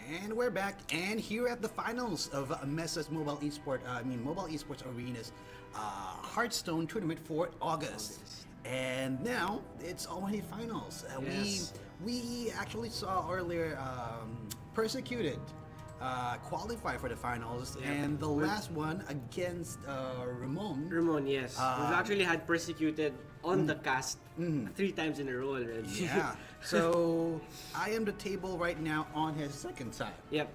And we're back, and here at the finals of MeSA's Mobile Esports Arena's Hearthstone tournament for August. And now it's already finals. Yes. We actually saw earlier Persecuted qualify for the finals, and the last one against Ramon. Ramon, yes. We've actually had Persecuted on the cast 3 times in a row already. Yeah. So IamTheTable right now on his second side. Yep.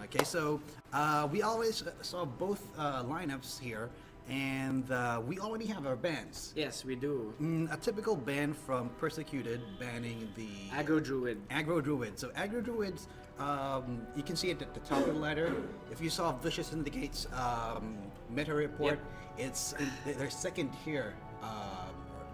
Okay, so we always saw both lineups here, and we already have our bans. Yes, we do. A typical ban from Persecuted, banning the Aggro Druid. Aggro Druid. So Aggro Druids, you can see it at the top of the ladder. If you saw Vicious Indicates meta report, it's they're second here.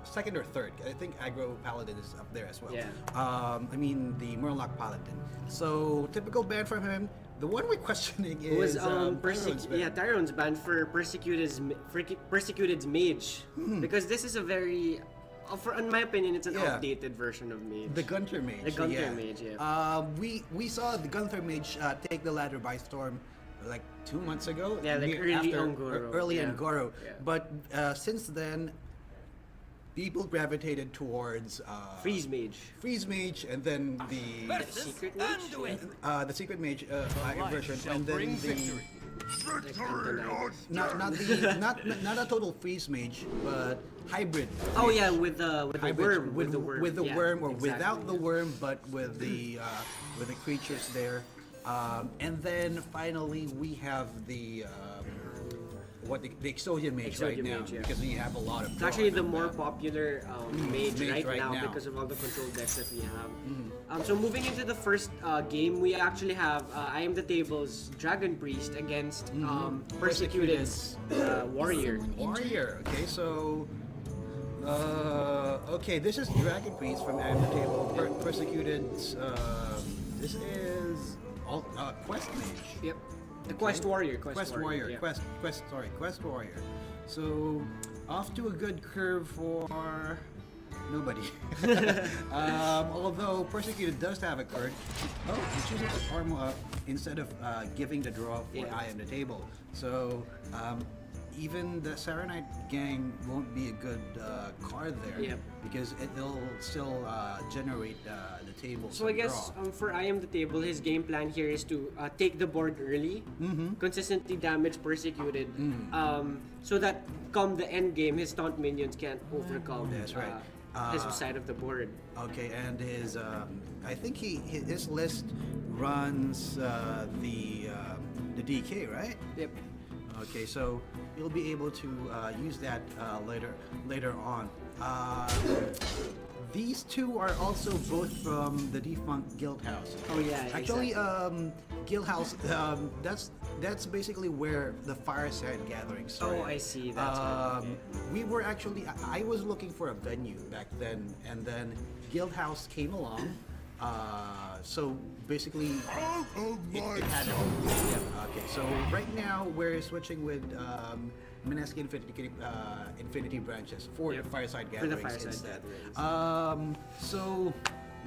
Second or third. I think Aggro Paladin is up there as well. Yeah. I mean the Murloc Paladin. So typical ban from him. The one we're questioning is Tyrone's ban. Tyrone's ban for Persecuted's Mage, because this is a very, in my opinion, it's an outdated version of Mage. The Gunther Mage. The Gunther Mage, yeah. We saw the Gunther Mage take the ladder by storm like 2 months ago. Yeah, like early Ongoro. Early Ongoro. Yeah. But since then, people gravitated towards Freeze Mage, and then the Secret Mage. The Secret Mage version, and then not a total Freeze Mage, but hybrid. Oh mage. yeah, with the worm, with the worm, or exactly. without the worm, but with the creatures there. And then finally we have the Exodian Mage right now, Mage, yeah. because we have a lot of. It's actually the more popular mage right now now because of all the control decks that we have. So moving into the first game, we actually have IamTheTable's Dragon Priest against Persecuted's Warrior. Okay, so this is Dragon Priest from IamTheTable. Persecuted's this is Quest Mage. Yep. The Quest Warrior. Quest Warrior. Yeah. Quest Warrior. So off to a good curve for nobody. Although Persecuted does have a card. Oh, he chooses to arm up instead of giving the draw for IamTheTable. So even the Saronite gang won't be a good card there, because it'll still generate the table. So I guess for IamTheTable, his game plan here is to take the board early, consistently damage Persecuted, so that come the end game, his taunt minions can't overcome his side of the board. Okay, and his I think his list runs the DK, right? Yep. Okay, so you'll be able to use that later on. These two are also both from the defunct Guild House. Oh yeah, actually, exactly. Guild House. That's basically where the Fireside Gathering started. Oh, I see. That's we were actually. I was looking for a venue back then, and then Guild House came along. So basically, it had okay, so right now we're switching with Mineski Infinity branches for the Fireside Gatherings instead. So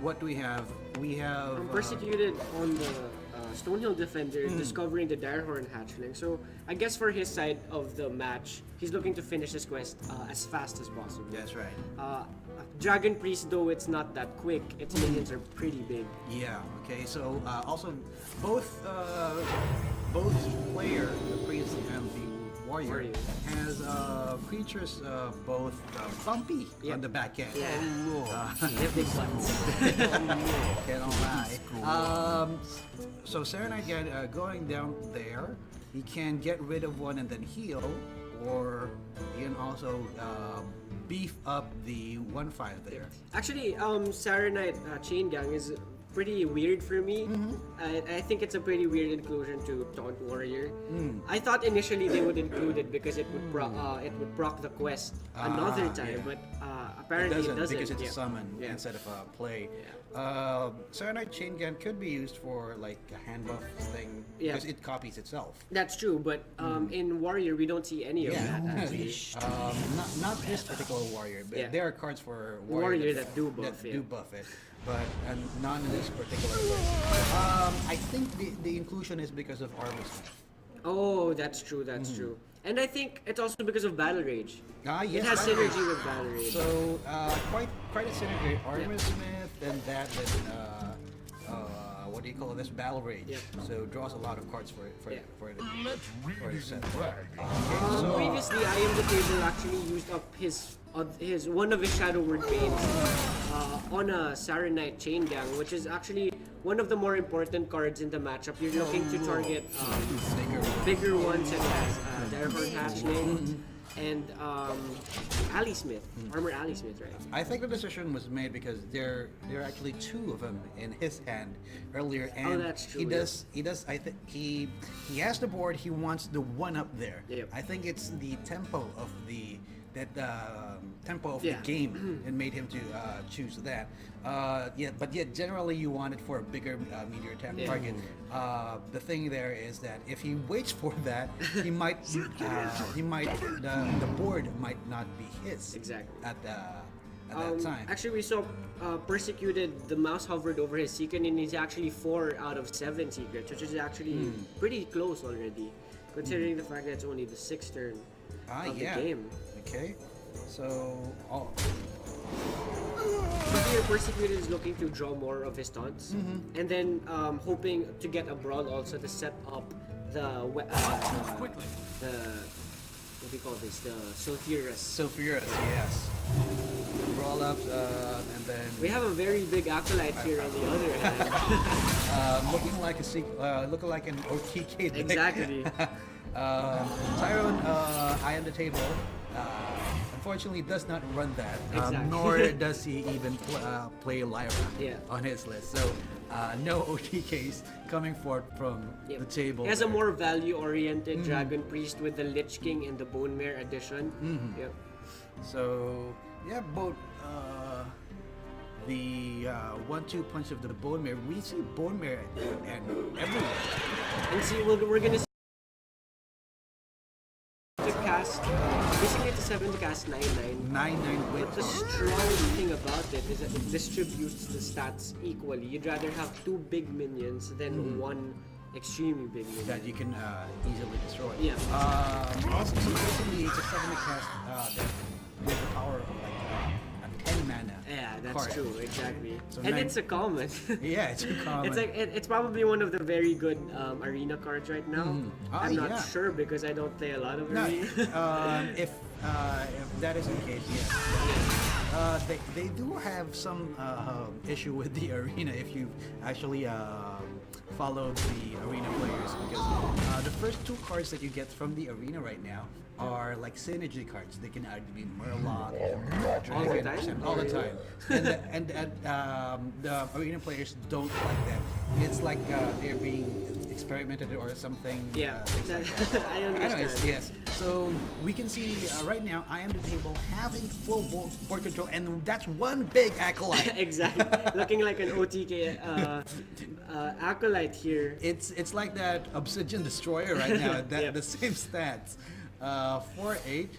what do we have? We have Persecuted on the Stonehill Defender, discovering the Direhorn Hatchling. So I guess for his side of the match, he's looking to finish his quest as fast as possible. That's right. Dragon Priest, though it's not that quick, its minions are pretty big. Yeah. Okay. So also both player, the priest and the warrior, has creatures both bumpy on the back end. Yeah. They're big buttons. Cannot lie. So Saronite going down there, he can get rid of one and then heal, or he can also beef up the 1/5 there. Actually, Saronite Chain Gang is pretty weird for me. I think it's a pretty weird inclusion to Taunt Warrior. I thought initially they would include it because it would proc the quest another time, but apparently it doesn't because it's a summon instead of a play. Cyanide Chain Gun could be used for like a hand buff thing Yeah. because it copies itself. That's true, but in Warrior we don't see any of that actually. Not this particular warrior, but Yeah. there are cards for Warrior that do buff, that yeah. do buff it, but not in this particular way. I think the inclusion is because of Armor Smith. Oh, that's true. That's true. And I think it's also because of Battle Rage. Yes, It has Battle Rage. synergy with Battle Rage. So quite a synergy. Armor Smith and that what do you call this? Battle Rage. Yep. So draws a lot of cards for Yeah. the set. Previously, IamTheTable actually used up his one of his Shadow Word Banes on a Saronite Chain Gang, which is actually one of the more important cards in the matchup. You're looking to target bigger ones such as Direhorn Hatchling and Ali Smith, Armor Ali Smith, right? I think the decision was made because there are actually two of them in his hand earlier, and that's true, he does. I think he has the board. He wants the one up there. Yep. I think it's the tempo of the tempo of Yeah. the game and made him to choose that. But yet generally you want it for a bigger meteor attack Yeah. target. The thing there is that if he waits for that, the board might not be his. Exactly. At that time. Actually, we saw Persecuted, the mouse hovered over his secret, and he's actually 4 out of 7 secrets, which is actually pretty close already, considering the fact that it's only the 6th turn of the game. Okay. So But here, Persecuted is looking to draw more of his taunts, and then hoping to get a brawl also to set up the what do you call this? The Sulfurous. Sulfurous, yes. Roll up, and then We have a very big acolyte here on the other hand. looking like looking like an OTK deck. Exactly. Tyrone, IamTheTable, unfortunately does not run that, Exactly. nor does he even play Lyra on his list. So no OTKs coming forth from the table. He has a there. more value-oriented Dragon Priest with the Lich King and the Bone Mare addition. Yep. So yeah, both the 1-2 punch of the Bone Mare. We see Bone Mare and everywhere. And see, we're gonna see to cast. Basically, it's a 7 to cast 9/9. 9/9 with But the strong thing about it is that it distributes the stats equally. You'd rather have 2 big minions than 1 extremely big minion. that you can easily destroy. Yeah. Also, so basically, it's a 7 to cast that with the power of like a 10 mana. Yeah, that's card. true, exactly. So And 9 it's a common. Yeah, it's a common. It's like it's probably one of the very good arena cards right now. I'm not yeah. sure because I don't play a lot of No, arena. if that is the case, yes. They do have some issue with the arena if you actually follow the arena players, because the first 2 cards that you get from the arena right now are like synergy cards. They can either be Murloc or Dragon time? all the time, and the arena players don't like that. It's like they're being experimented or something. Yeah, things like that. I understand. Anyways, yes. So we can see right now IamTheTable having full board control, and that's one big acolyte. Exactly. Looking like an OTK acolyte here. It's like that Obsidian Destroyer right now. That Yep. the same stats. 4/8.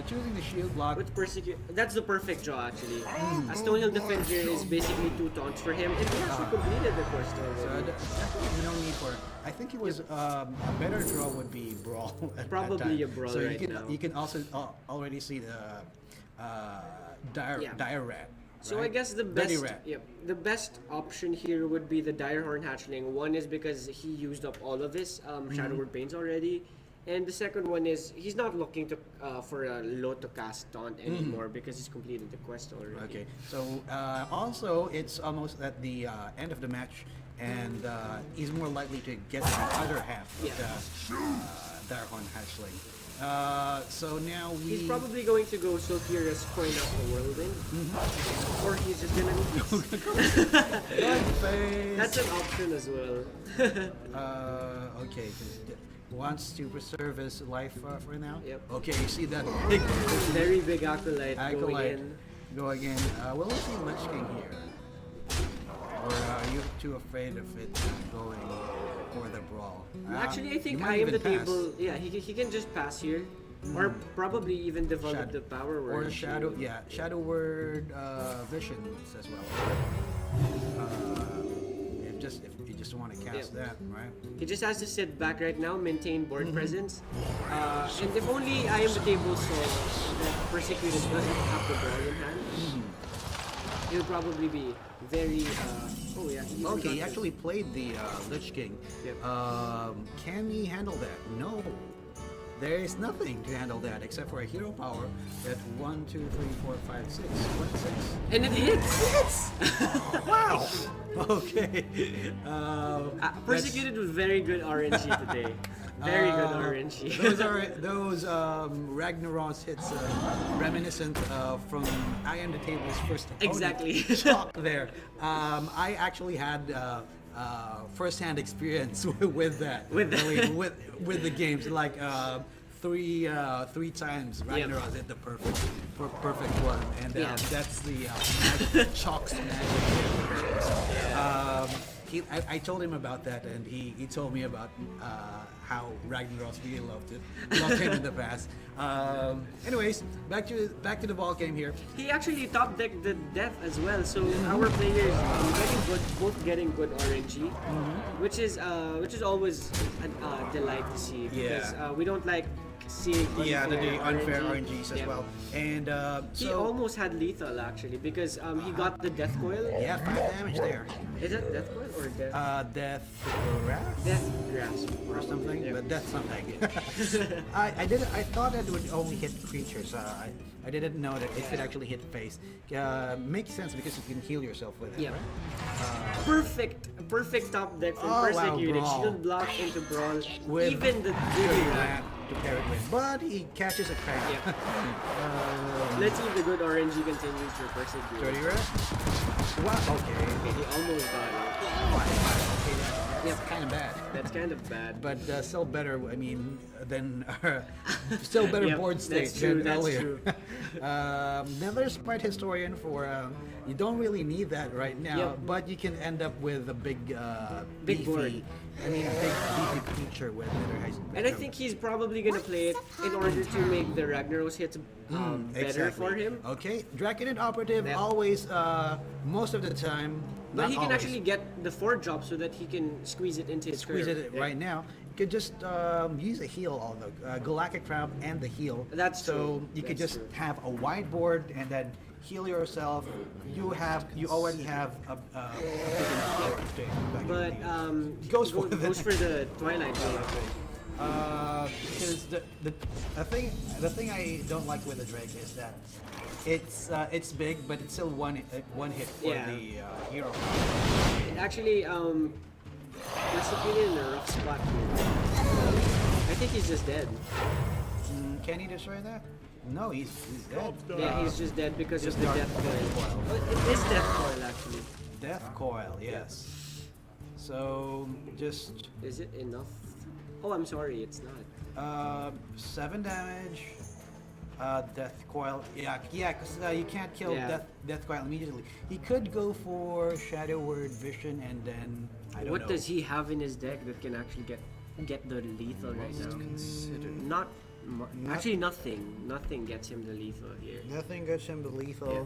Choosing the shield block. With Persecute, that's the perfect draw actually. A Stonehill Defender is basically 2 taunts for him, and he actually completed the quest So already. definitely no need for. I think it was a better draw would be Brawl. At Probably that time. a Brawl So right you can now. you can also already see the dire rat. So right? I guess the Dirty best, rat. the best option here would be the Direhorn Hatchling. One is because he used up all of his Shadow Word Banes already, and the second one is he's not looking to for a low to cast taunt anymore because he's completed the quest already. Okay, so also it's almost at the end of the match, and he's more likely to get the other half of the Direhorn Hatchling. So now He's probably going to go Sulfurous, coin out the Whirlwind, or he's just gonna. That's an option as well. Okay, 'cause wants to preserve his life for now. Yep. Okay, you see that big Very big acolyte, acolyte going in. going in. Well, let's see Lich King here. too afraid of it going for the brawl. Actually, I think you I might am the even pass. table. Yeah, he can just pass here, or probably even develop Shadow- the power or word. shadow, yeah, shadow word visions as well. If you just want to cast Yeah. that, right? He just has to sit back right now, maintain board presence, and if only I am the table saw that Persecuted doesn't have the ball in hand, he'll probably be very. Oh yeah. He's Okay, he got actually played the Lich King. Yep. Can he handle that? No. There is nothing to handle that except for a hero power at 1, 2, 3, 4, 5, 6. What, 6? And it hits. Wow! Okay. Persecuted was very good RNG today. Very good RNG. Those are those Ragnarok's hits reminiscent from IamTheTable's first opponent. Exactly. Chalk there. I actually had first-hand experience with that. With that. I mean, with the games, like three times Ragnarok hit the perfect one, and Yeah. that's the Chalk's magic. I told him about that, and he told me about how Ragnarok really loved him in the past. Anyways, back to the ball game here. He actually top decked the death as well, so our players both getting good RNG, which is always a delight to see because we don't like seeing The unfair RNGs as Yeah. well, and He so almost had lethal actually because he got the death coil. yeah, 5 damage there. Is it death coil or death? Death grasp Death grasp or something, Yeah. but that's something. I thought it would only hit creatures. I didn't know that it could actually hit face. Makes sense because you can heal yourself with it. Yeah. Right? Perfect top deck from Oh, wow, Persecuted. brawl. Shield block into brawl. With Even the good Diddy land to pair it with, but he catches a crank. Yeah. Let's see if the good RNG continues for Persecuted. 30 rest. Wow. Okay. Okay, he almost got it. That's kind of bad. That's kind of bad. But still better. I mean, than still better Yep, board state that's true, than that's earlier. true. Another smart historian for you don't really need that right now, Yep. but you can end up with a big, Big beefy, board. I mean, a big beefy creature with better high. And I think he's probably gonna play it in order to make the Ragnaros hits better for him. Okay, Draconid operative Yep. always, most of the time. But not he can always. actually get the 4 drop so that he can squeeze it into his Squeeze curve. it Yeah. right now. You could just use a heal, although Galactic Crown and the heal. That's so true. you could That's just true. have a wide board and then heal yourself. You already have a big enough board to take back But in the goes for goes for the Twilight Blade. because the thing I don't like with the Drake is that it's big, but it's still one hit for Yeah. the hero. Actually, Persecuted in a rough spot here. I think he's just dead. Can he destroy that? No, he's dead. Yeah, he's just dead because just of the dark death coil. coil. It is death coil actually. Death coil, yes. So just Is it enough? Oh, I'm sorry, it's not. 7 damage. Death coil. Yeah, because you can't kill Yeah. death coil immediately. He could go for Shadow Word Vision and then I don't know. What does he have in his deck that can actually get the lethal right now? Not actually nothing. Nothing gets him the lethal here. Nothing gets him the lethal. Yeah.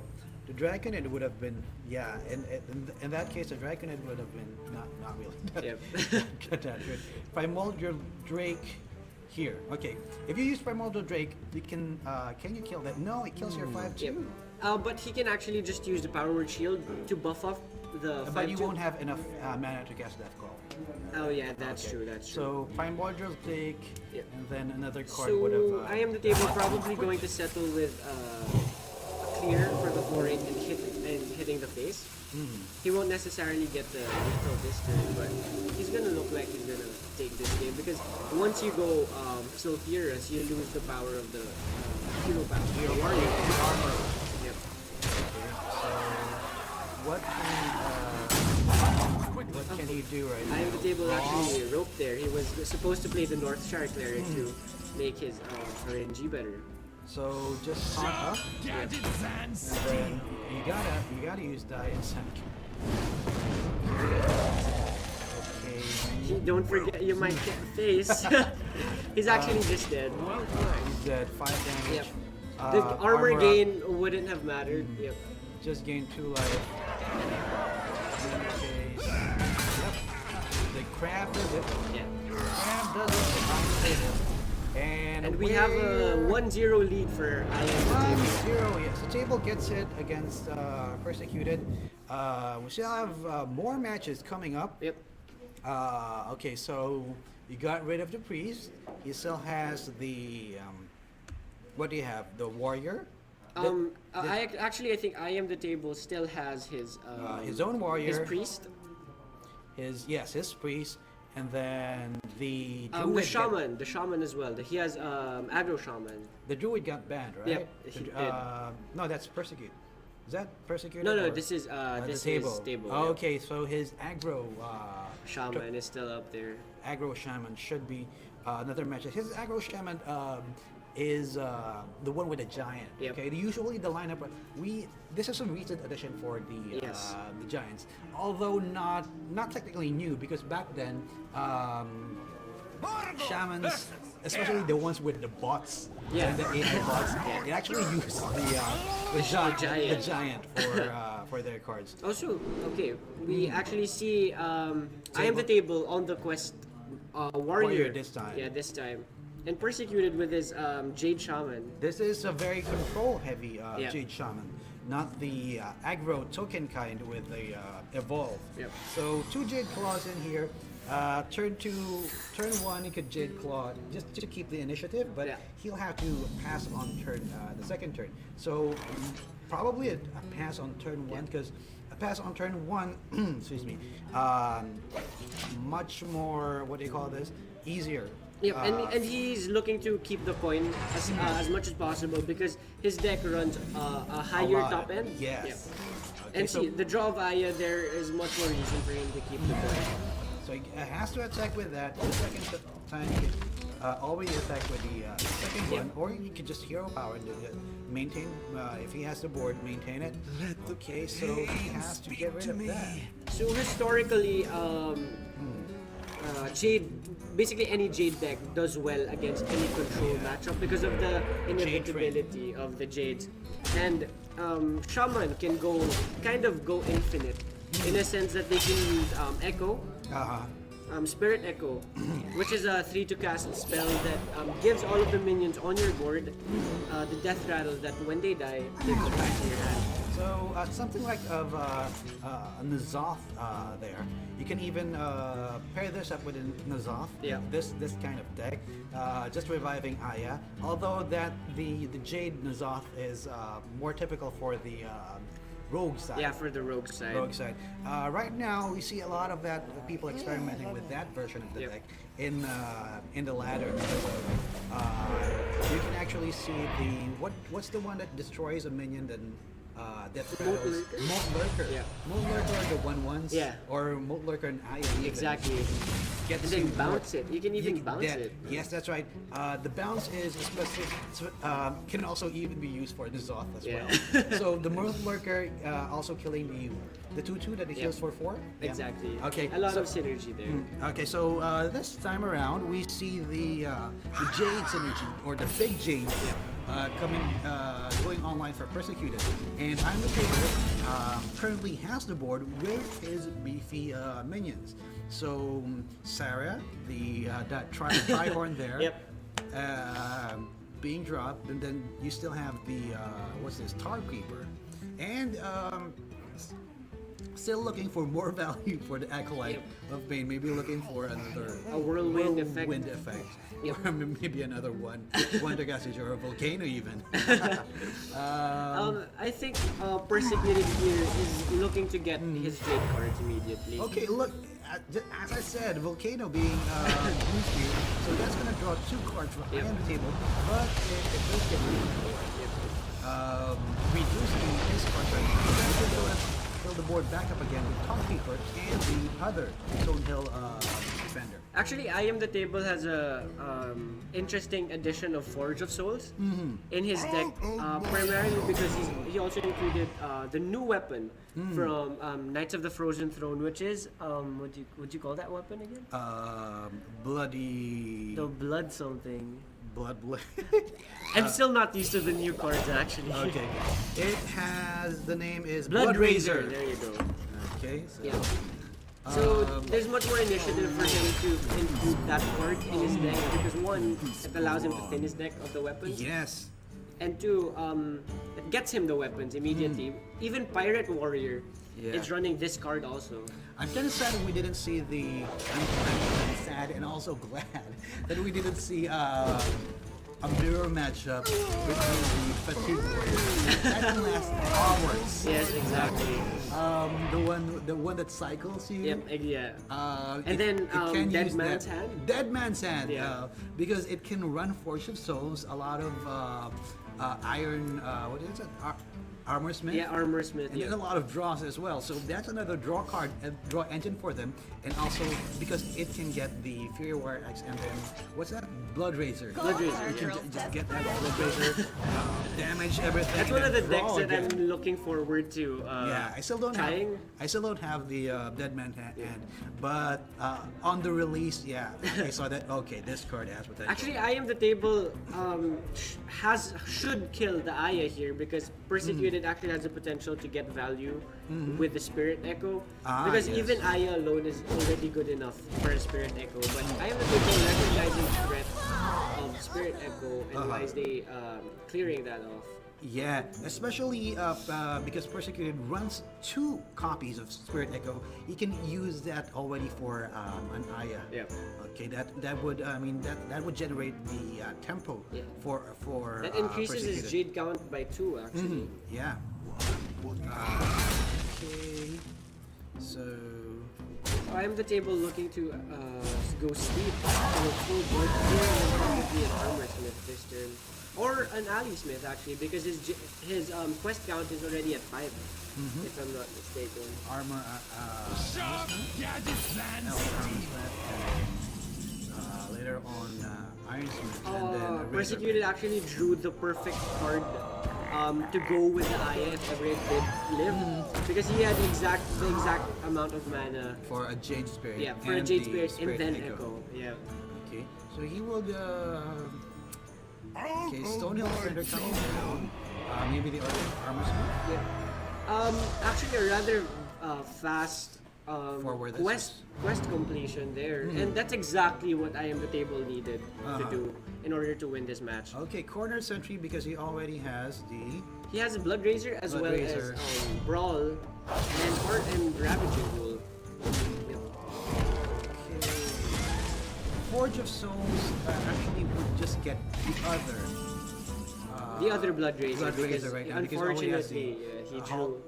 The Draconid would have been, yeah, in that case, the Draconid would have been not really Yep. that good. Primordial Drake here. Okay, if you use Primordial Drake, you can you kill that? No, it kills your 5-2. Yep. But he can actually just use the Power Word Shield to buff off the But you 5-2. won't have enough mana to cast Death Call. Oh yeah, that's Okay. true. That's true. So Primordial Drake, Yep. and then another card So would have. I am the table probably going to settle with a clear for the 4-8 and hitting the face. He won't necessarily get the lethal this turn, but he's gonna look like he's gonna take this game because once you go Sulfurous, you lose the power of the hero power. Hero warrior. armor. Yep. So what can he do right now? I am the table actually roped there. He was supposed to play the North Shard Cleric to make his RNG better. So just taunt up, and then you gotta use die and send. don't forget, you might get face. He's actually just dead. Well, he's dead. 5 damage. Yep. The armor up. gain wouldn't have mattered. Yep. Just gained 2 life. Yep. The crab does it. Yeah. Crab does it on the table. And we have a 1-0 lead for IamTheTable. 1-0, yes. The table gets it against Persecuted. We still have more matches coming up. Yep. Okay, so you got rid of the priest. He still has the what do you have? The warrior. I think IamTheTable still has his own warrior. His priest. His priest, and then the The druid shaman. The shaman as well. He has aggro shaman. The druid got banned, right? Yep, he did. No, that's Persecute. Is that Persecuted? No, or- this is this the is table. Oh, Yep. okay, so his aggro Shaman is still up there. aggro shaman should be another match. His aggro shaman is the one with the giant. Yep. Okay, usually the lineup this is a recent addition for the Yes. the giants, although not technically new because back then shamans, especially the ones with the bots, Yeah. and the AI bots, Yeah. they actually use the giant for their cards. Also, okay, we actually see IamTheTable on the quest warrior this time. Yeah, this time. And Persecuted with his Jade Shaman. This is a very control-heavy Yeah. Jade Shaman, not the aggro token kind with the evolve. Yep. So 2 Jade Claws in here. Turn 1, he could Jade Claw just to keep the initiative, but Yeah. he'll have to pass on the second turn. So probably a pass on turn 1 because a pass on turn 1, excuse me, much more, what do you call this? Easier. Yep, and he's looking to keep the coin as much as possible because his deck runs a higher lot. top end. Yes. Yep. Okay, And so- see, the draw of Aya, there is much more reason for him to keep the coin. So he has to attack with that. The second time he could always attack with the second one, or he could just hero power and maintain. If he has the board, maintain it. Okay, so he has to get rid of that. So historically, Jade, basically any Jade deck does well against any control matchup because of the inevitability of the Jades. And Shaman can go infinite in a sense that they can use Echo, Spirit Echo, which is a 3 to cast spell that gives all of the minions on your board the death rattle that when they die, they go back to your hand. So something like of a N'Zoth there. You can even pair this up with a N'Zoth. Yeah. This kind of deck, just reviving Aya. Although that the Jade N'Zoth is more typical for the rogue side. Yeah, for the rogue side. Rogue side. Right now, we see a lot of that people experimenting with that version of the Yep. deck in the ladder. You can actually see what's the one that destroys a minion then death rattles? Lurker? Moat Lurker. Yeah. Moat Lurker are the 1/1s. Yeah. Or Moat Lurker and Aya. Even. Exactly. Gets And then you bounce it. You can even bounce yeah, it. Yes, that's right. The bounce is specific, can also even be used for the Zoth as Yeah. well. So the Moat Lurker also killing the 2/2 that it Yep. heals for 4. Yeah. Exactly. Okay. A lot so- of synergy there. Okay, so this time around we see the Jade synergy or the big Jade going online for Persecuted, and IamTheTable currently has the board with his beefy minions. So Sarah, that Trihorn there, Yep. being dropped, and then you still have the what's this Tar Creeper, and still looking for more value for the Acolyte of Pain. Maybe looking for another A whirlwind effect. Yep. Or maybe another Wonder Gassage or a Volcano even. I think Persecuted here is looking to get his Jade cards immediately. Okay, look, as I said, Volcano being used here, so that's going to draw 2 cards from Yep. IamTheTable, but it does get reducing his card right now. Then he'll fill the board back up again with Top Keeper and the other Stonehill defender. Actually, IamTheTable has a interesting addition of Forge of Souls in his deck, primarily because he also included the new weapon from Knights of the Frozen Throne, which is would you call that weapon again? Bloody. The blood something. Blood. I'm still not used to the new cards actually. Okay. It has the name is Blood Blood Razor. Razor. There you go. Okay. So, Yeah. So there's much more initiative for him to include that card in his deck because one, it allows him to thin his deck of the weapons, yes. and two, it gets him the weapons immediately. Even Pirate Warrior is running this card also. I'm kind of sad that we didn't see the. I'm sad and also glad that we didn't see a mirror matchup between the Fatigue Warriors. That can last hours. Yes, exactly. The one that cycles you. Yep, yeah. And then, Dead Man's Hand? Dead Man's Hand. Yeah. Because it can run Force of Souls, a lot of iron. What is it? Armor Smith. Yeah, Armor Smith. And Yeah. there's a lot of draws as well, so that's another draw card, draw engine for them, and also because it can get the Fury Warrior X and then what's that? Blood Razor. Blood Razor. You can just get that Blood Razor, damage everything. That's one of the and decks draw that again. I'm looking forward to. Yeah, I still don't trying. have the Dead Man Hand, but on the release, yeah, I saw that. Okay, this card has potential. Actually, IamTheTable should kill the Aya here because Persecuted actually has the potential to get value with the Spirit Echo. Because yes. even Aya alone is already good enough for a Spirit Echo. But IamTheTable recognizing the threat of Spirit Echo and why is they clearing that off. Yeah, especially because Persecuted runs 2 copies of Spirit Echo. He can use that already for an Aya. Yeah. Okay, that would that would generate the tempo for That increases his Persecuted. Jade count by 2 actually. Yeah. Okay. So. IamTheTable looking to go sleep on a full board here and probably an Armor Smith this turn. Or an Ally Smith actually because his quest count is already at 5 if I'm not mistaken. Armor. Later on, Ironsmith. And then Razor. Persecuted actually drew the perfect card to go with the Aya if ever it did live because he had the exact amount of mana. For a Jade Spirit. Yeah, for a and Jade the Spirit and then Echo. Yeah. Okay, so he will. Okay, Stonehill Defender coming down. Maybe the Armor Smith. Yeah. Actually, a rather fast Forward quest completion there, and that's exactly what IamTheTable needed to do in order to win this match. Okay, Corner Sentry because he already has the. He has a Blood Razor as Blood well Razor. as Brawl and Ravaging Rule. Yep. Okay. Forge of Souls actually would just get The other Blood Razor. Blood because Razor right now because all he has unfortunately, he drew.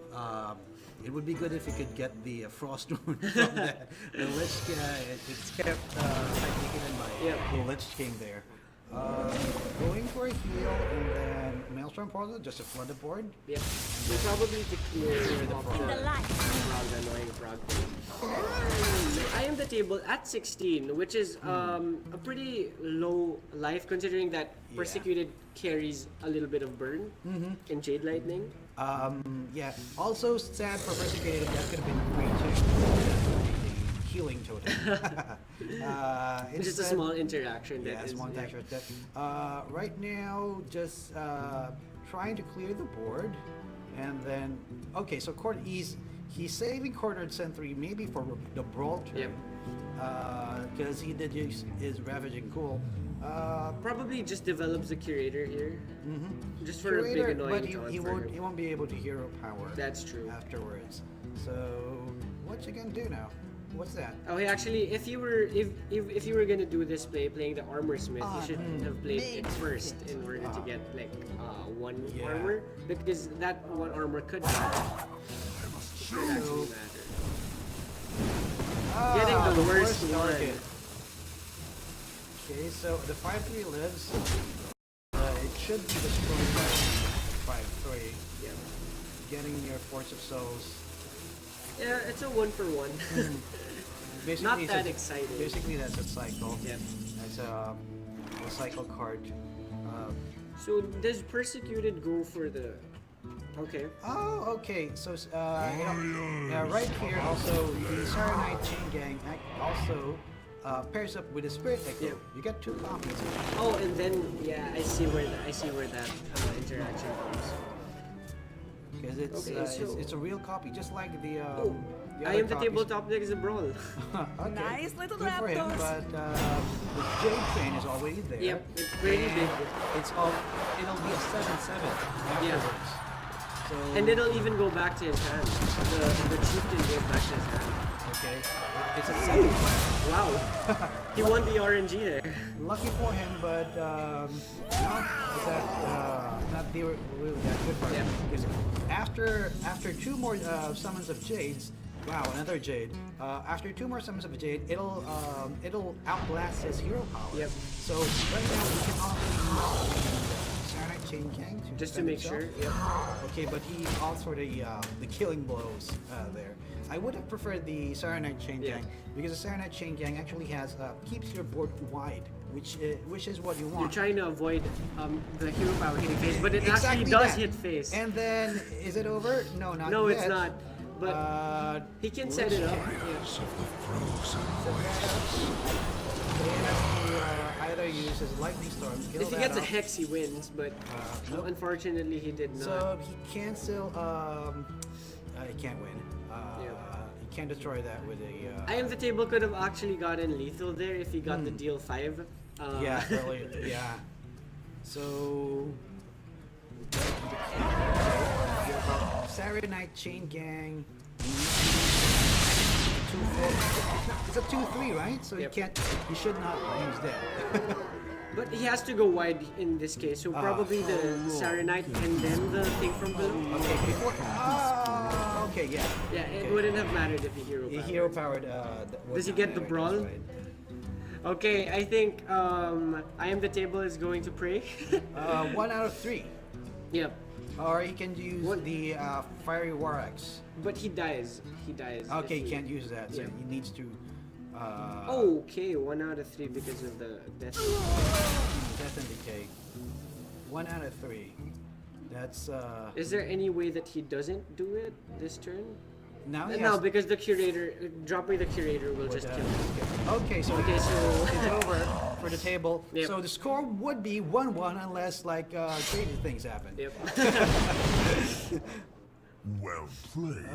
it would be good if he could get the Frost Rune from the Lich King. It's kept taken by the Lich King there. Going for a heal and then Maelstrom Portal just to flood the board. Yep. We probably to clear the frog, annoying frog. IamTheTable at 16, which is a pretty low life considering that Persecuted carries a little bit of burn in Jade Lightning. Yeah. Also sad for Persecuted that could have been free too. Healing totem. It's just a small interaction. Yeah, small interaction. Right now, just trying to clear the board, and then okay. So he's saving Cornered Sentry maybe for the Brawl turn. Yep. Because he did use his Ravaging Cool. Probably just develops the Curator here, just for Curator, a big annoying but he taunt for he him. won't be able to hero power. That's true. Afterwards. So what you gonna do now? What's that? Oh, hey, actually, if you were gonna do this playing the Armor Smith, you should have played it first in order to get like one armor because that one armor could actually matter. Getting the worst one. target. Okay, so the 5-3 lives. It should be destroyed by 5-3. Yeah. Getting your Force of Souls. Yeah, it's a 1-for-1. basically Not it's that exciting. Basically, that's a cycle. Yep. That's a cycle card. So does Persecuted go for the? Okay. Oh, okay. So, right here also the Saranite Chain Gang also pairs up with the Spirit Echo. Yep. You get 2 copies. Oh, and then yeah, I see where that interaction comes. Because it's a real copy, just like the. Oh, the I other am the copies. tabletop deck is a brawl. Okay. Nice little Good for him, Raptors. but the Jade Chain is already there. Yep, it's pretty and big. It'll be a 7/7 afterwards. So, And it'll even go back to his hand. The chieftain goes back to his hand. okay, it's a 7. Wow. He won the RNG there. Lucky for him, but not really that good for him. Yeah. Because after 2 more summons of Jades, wow, another Jade. After 2 more summons of Jade, it'll outlast his hero power. Yep. So right now we can also use Saranite Chain Gang Just to defend make himself. sure. Yep. Okay, but he also the killing blows there. I would have preferred the Saranite Chain Yeah. Gang because the Saranite Chain Gang actually has keeps your board wide, which is what you You're want. trying to avoid the hero power hitting face, but it Exactly actually does that. hit face. And then is it over? No, not No, yet. it's not. But he can set it up. Yeah. He has to either use his lightning storm. Kill If he that gets a up. hex, he wins. But Nope. unfortunately, he did not. So he can still he can't win. Yeah. He can't destroy that with a. I am the table could have actually gotten lethal there if he got the deal 5. Yeah, earlier. Yeah. So. Saturday Night Chain Gang. It's a 2/3, right? So Yep. he should not use that. But he has to go wide in this case, so probably the Saranite and then the thing from below. Okay, before. Okay, yeah. Yeah, it Okay. wouldn't have mattered if he hero He powered. hero powered. Does he get the brawl? Okay, I think I am the table is going to pray. 1 out of 3. Yep, Or he can use What? the Fiery War Axe. but he dies. He dies. Okay, if he can't use that, so Yeah. he needs to. Okay, 1 out of 3 because of the death. Death and Decay. 1 out of 3. That's Is there any way that he doesn't do it this turn? now he No, has. because the curator, dropping the curator will just kill him. Okay, so Okay, so it's over for the table. Yep. So the score would be 1-1 unless crazy things happen. Yep. Well played.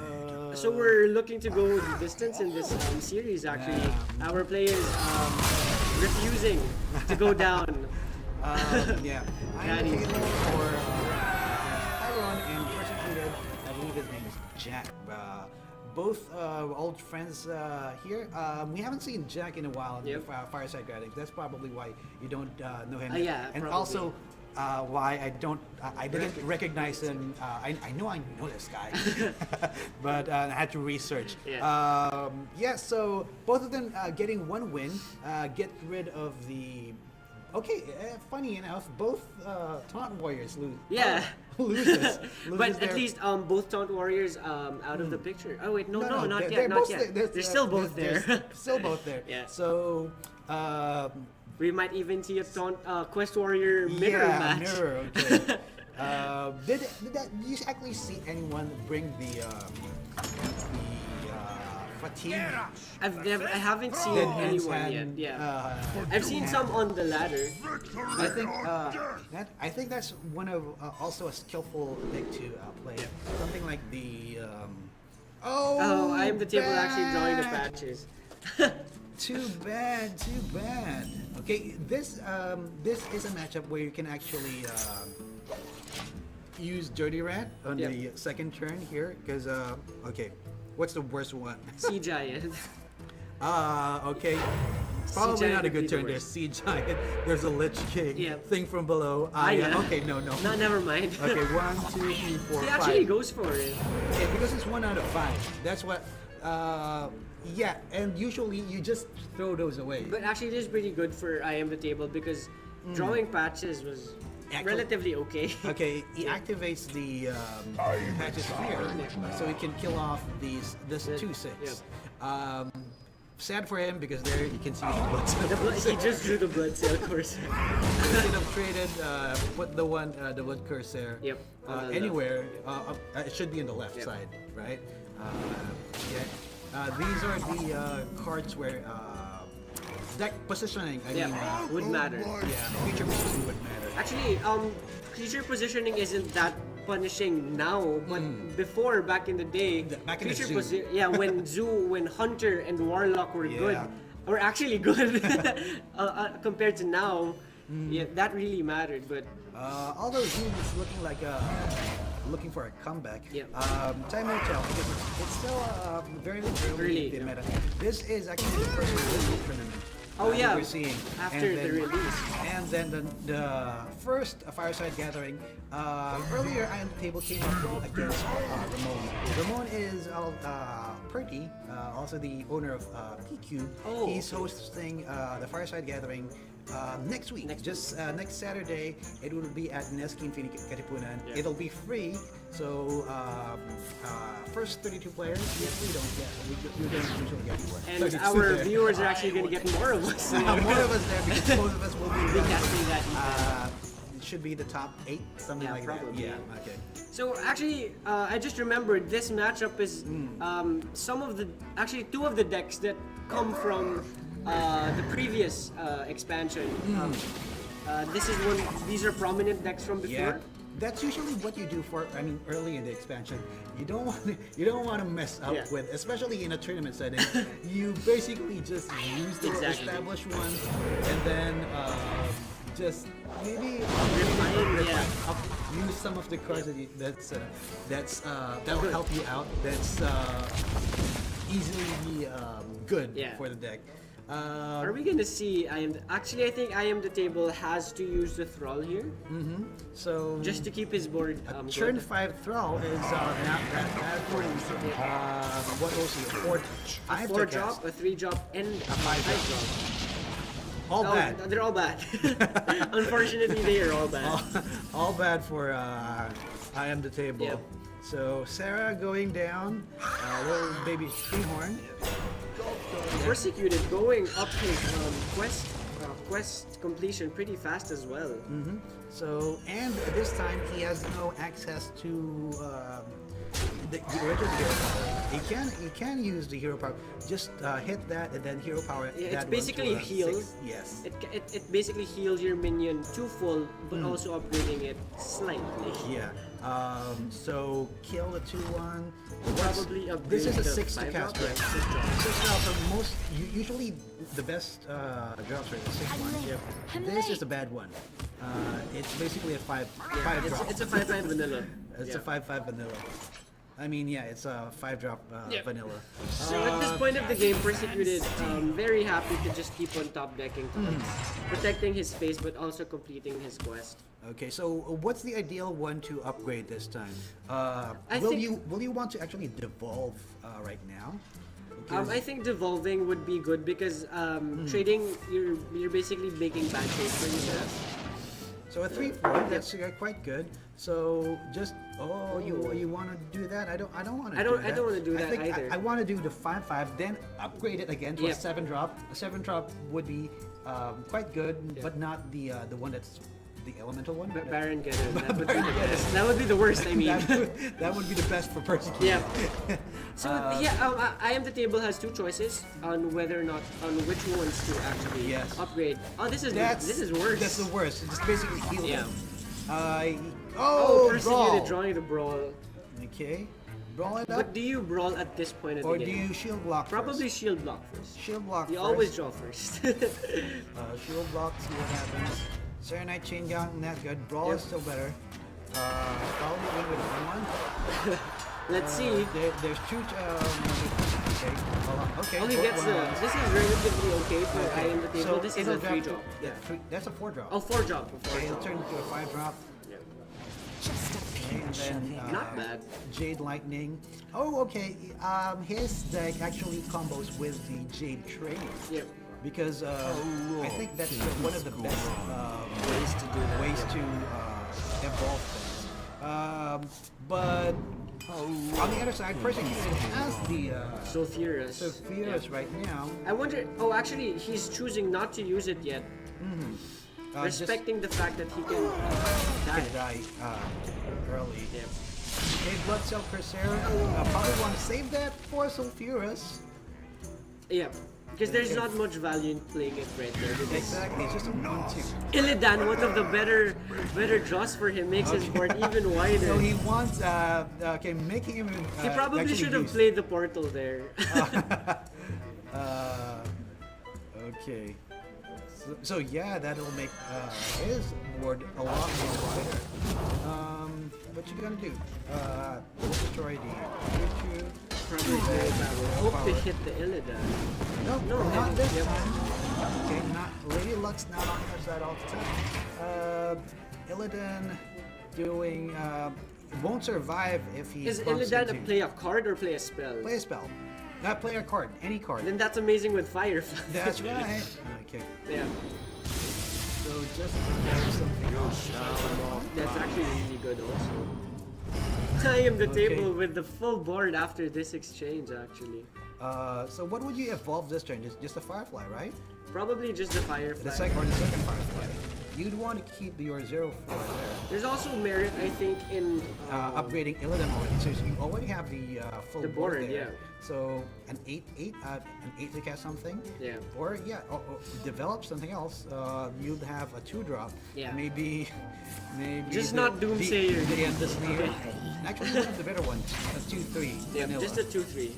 So we're looking to go the distance in this series. Actually, our players refusing to go down. Yeah. That I'm is- the table for Tyrone and Persecuted. I believe his name is Jack. Both old friends here. We haven't seen Jack in a while in the Yep. Fireside Graphics. That's probably why you don't know him. Yeah, and probably. also why I didn't recognize him. I know this guy, but I had to research. Yeah. So both of them getting 1 win, get rid of the. Okay, funny enough, both Taunt Warriors lose. Yeah. Loses But at their- least both Taunt Warriors out of the picture. Oh wait, no, not they're yet, not both yet. there. They're still both there. They're still both there. Yeah. So, We might even see a Taunt Quest Warrior mirror yeah, match. mirror. Okay. Did you actually see anyone bring the fatigue? I haven't seen Dead Man's anyone Hand, yet. Yeah. I've seen some on the ladder. I think that's one of also a skillful deck to play. Something like the. Oh, I am the table actually drawing the bad. patches. Too bad. Okay, this is a matchup where you can actually use Dirty Rat on Yep. the second turn here, because okay, what's the worst one? Sea Giant. Okay. Probably Giant not a would be good the turn. There's worst. Sea Giant. There's a Lich King. Yep. Thing from below. yeah. Okay, no. No, never mind. Okay, 1, 2, 3, 4, He 5. actually goes for it. Okay, because it's 1 out of 5. That's what. Yeah, and usually you just throw those away. But actually, it is pretty good for I am the table because drawing patches was relatively okay. Okay, he activates the patches here, so he can kill off this 2/6. sad for him because there you can see the blood. He just drew the blood cell course. Should have traded, put the blood curse there. Yep. On the Anywhere. It should be on the left side, right? These are the cards where deck positioning. I mean, would matter. feature positioning would matter. Actually, creature positioning isn't that punishing now, but before, back in the day, Back in the creature zoo. when Hunter and Warlock were good, were actually good compared to now. Yeah, that really mattered. But Although Zoo is looking like looking for a comeback. Time will tell because it's still very early in the meta. This is actually the first Olympic tournament. That we're seeing after the release. And then the first Fireside Gathering. Earlier, IamTheTable came up against Ramon. Ramon is Purdy, also the owner of PQ. He's hosting the Fireside Gathering next week. Next Saturday, it will be at Neskin Katipunan. It'll be free. So first 32 players, we don't get. We don't usually get more. And our viewers are actually going to get more of us. More of us there because most of us will be casting that. it should be the top 8, something like probably. that. Yeah. Okay. So actually, I just remembered this matchup is two of the decks that come from the previous expansion. These are prominent decks from before. Yeah. That's usually what you do early in the expansion. You don't want to mess up with, especially in a tournament setting. You basically just use the established one, and then just maybe use some of the cards that will help you out. That's easily good for the deck. Are we gonna see? I think IamTheTable has to use the Thrall here. So just to keep his board. Turn good. 5 Thrall is not that bad for him. What was he? A 4-drop, a 3-drop, and a 5-drop. All bad. They're all bad. Unfortunately, they are all bad. All bad for IamTheTable. Yep. So Sarah going down, little baby Treehorn. Persecuted going up his quest completion pretty fast as well. So, and this time he has no access to the original hero power. He can use the hero power. Just hit that and then hero power. Yeah, that it's basically runs to, heal. 6. Yes. It basically heals your minion to full, but also upgrading it slightly. Yeah. So kill the 2/1. Probably upgrade. This is a the 6 to 5 cast, drop? right? Yeah, 6 drop for most. Usually the best drops are the 6/1. This is a bad one. It's basically a 5 drop. It's a 5/5 vanilla. It's a 5/5 vanilla. I mean, yeah, it's a 5-drop vanilla. So at this point of the game, Persecuted very happy to just keep on top decking cards, protecting his face but also completing his quest. Okay, so what's the ideal one to upgrade this time? Will you want to actually devolve right now? I think devolving would be good because trading you're basically making bad trades for yourself. So a 3/4, that's quite good. So just you want to do that? I don't want to. I don't want to do that either. I want to do the 5/5, then upgrade it again to a 7-drop. A 7-drop would be quite good, but not the one that's the elemental one. Baron Getter. That would be the best. That would be the worst. I mean, that would be the best for Persecuted. Yeah. So IamTheTable has 2 choices on whether or not on which ones to actually upgrade. Oh, this is worse. That's the worst. It's basically heal. Yeah. Brawl. Persecuted drawing the brawl. Okay. Brawl it up. But do you brawl at this point of the Or game? do you shield block Probably first? shield block first. Shield block You first. always draw first. Shield block, see what happens. Serenite Chain Gun, not good. Brawl is still better. Probably win with 1/1. Let's see. There's 2. Okay, hold on. Okay. Oh, he gets this is relatively okay for IamTheTable. So This is a 3-drop. Yeah, that's a 4-drop. Oh, 4-drop. Okay, it'll turn into a 5-drop. Okay, and then Not bad. Jade Lightning. Oh, okay. His deck actually combos with the Jade Train. Yep. Because I think that's one of the best Ways to do that. ways to evolve things. But On the other side, Persecuted has the Sulfurous. Sulfurous right now. I wonder. Oh, actually, he's choosing not to use it yet, respecting the fact that he can die. Could die early. Yep. Okay, Blood Cell Crusader. Probably want to save that for Sulfurous. Yeah, because there's not much value in playing it right there. Because Exactly, it's just a 1-2. Illidan, one of the better draws for him, makes his board even wider. So he wants, okay, making him. He probably actually should have use- played the portal there. Okay. So yeah, that'll make his board a lot more wider. What you gonna do? Destroy the YouTube. Probably very bad. Hope to hit the Illidan. No, No, not this yep. time. Okay, not Lady Luck's not on her side all the time. Illidan doing won't survive if he Is bumps Illidan into- play a card or play a spell? play a spell. Not play a card, any card. Then that's amazing with Firefly. That's right. Okay. Yeah, So just something else. that's actually really good also. I am the table with the full board after this exchange actually. So what would you evolve this turn? Just a Firefly, right? Probably just the Firefly. The second Firefly. You'd want to keep your 0-4 there. There's also merit, I think, in Upgrading Illidan already, so you already have the full The board, there. yeah. So an 8 to cast something. Yeah. Or or develop something else. You'd have a 2-drop. Yeah. Maybe. Just not Doomsayer. The Slayer. Actually, one of the better ones. A 2-3. Yeah, vanilla. just a 2/3.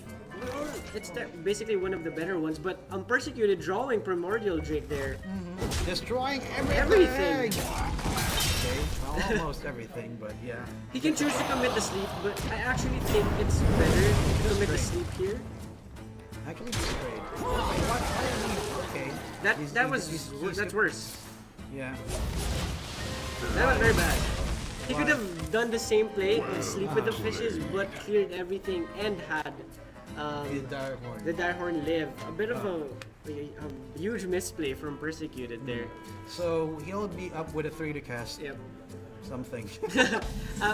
It's basically one of the better ones, but Persecuted drawing Primordial Drake there. Destroying everything. Everything. Okay, well, almost everything, but yeah. He can choose to commit the sleep, but I actually think it's better to commit the sleep here. Actually, he's great. Okay. That's worse. Yeah. That was very bad. He could have done the same play and sleep with the fishes, but cleared everything and had The Dire Horn. the Direhorn live. A bit of a huge misplay from Persecuted there. So he'll be up with a 3 to cast Yep. something.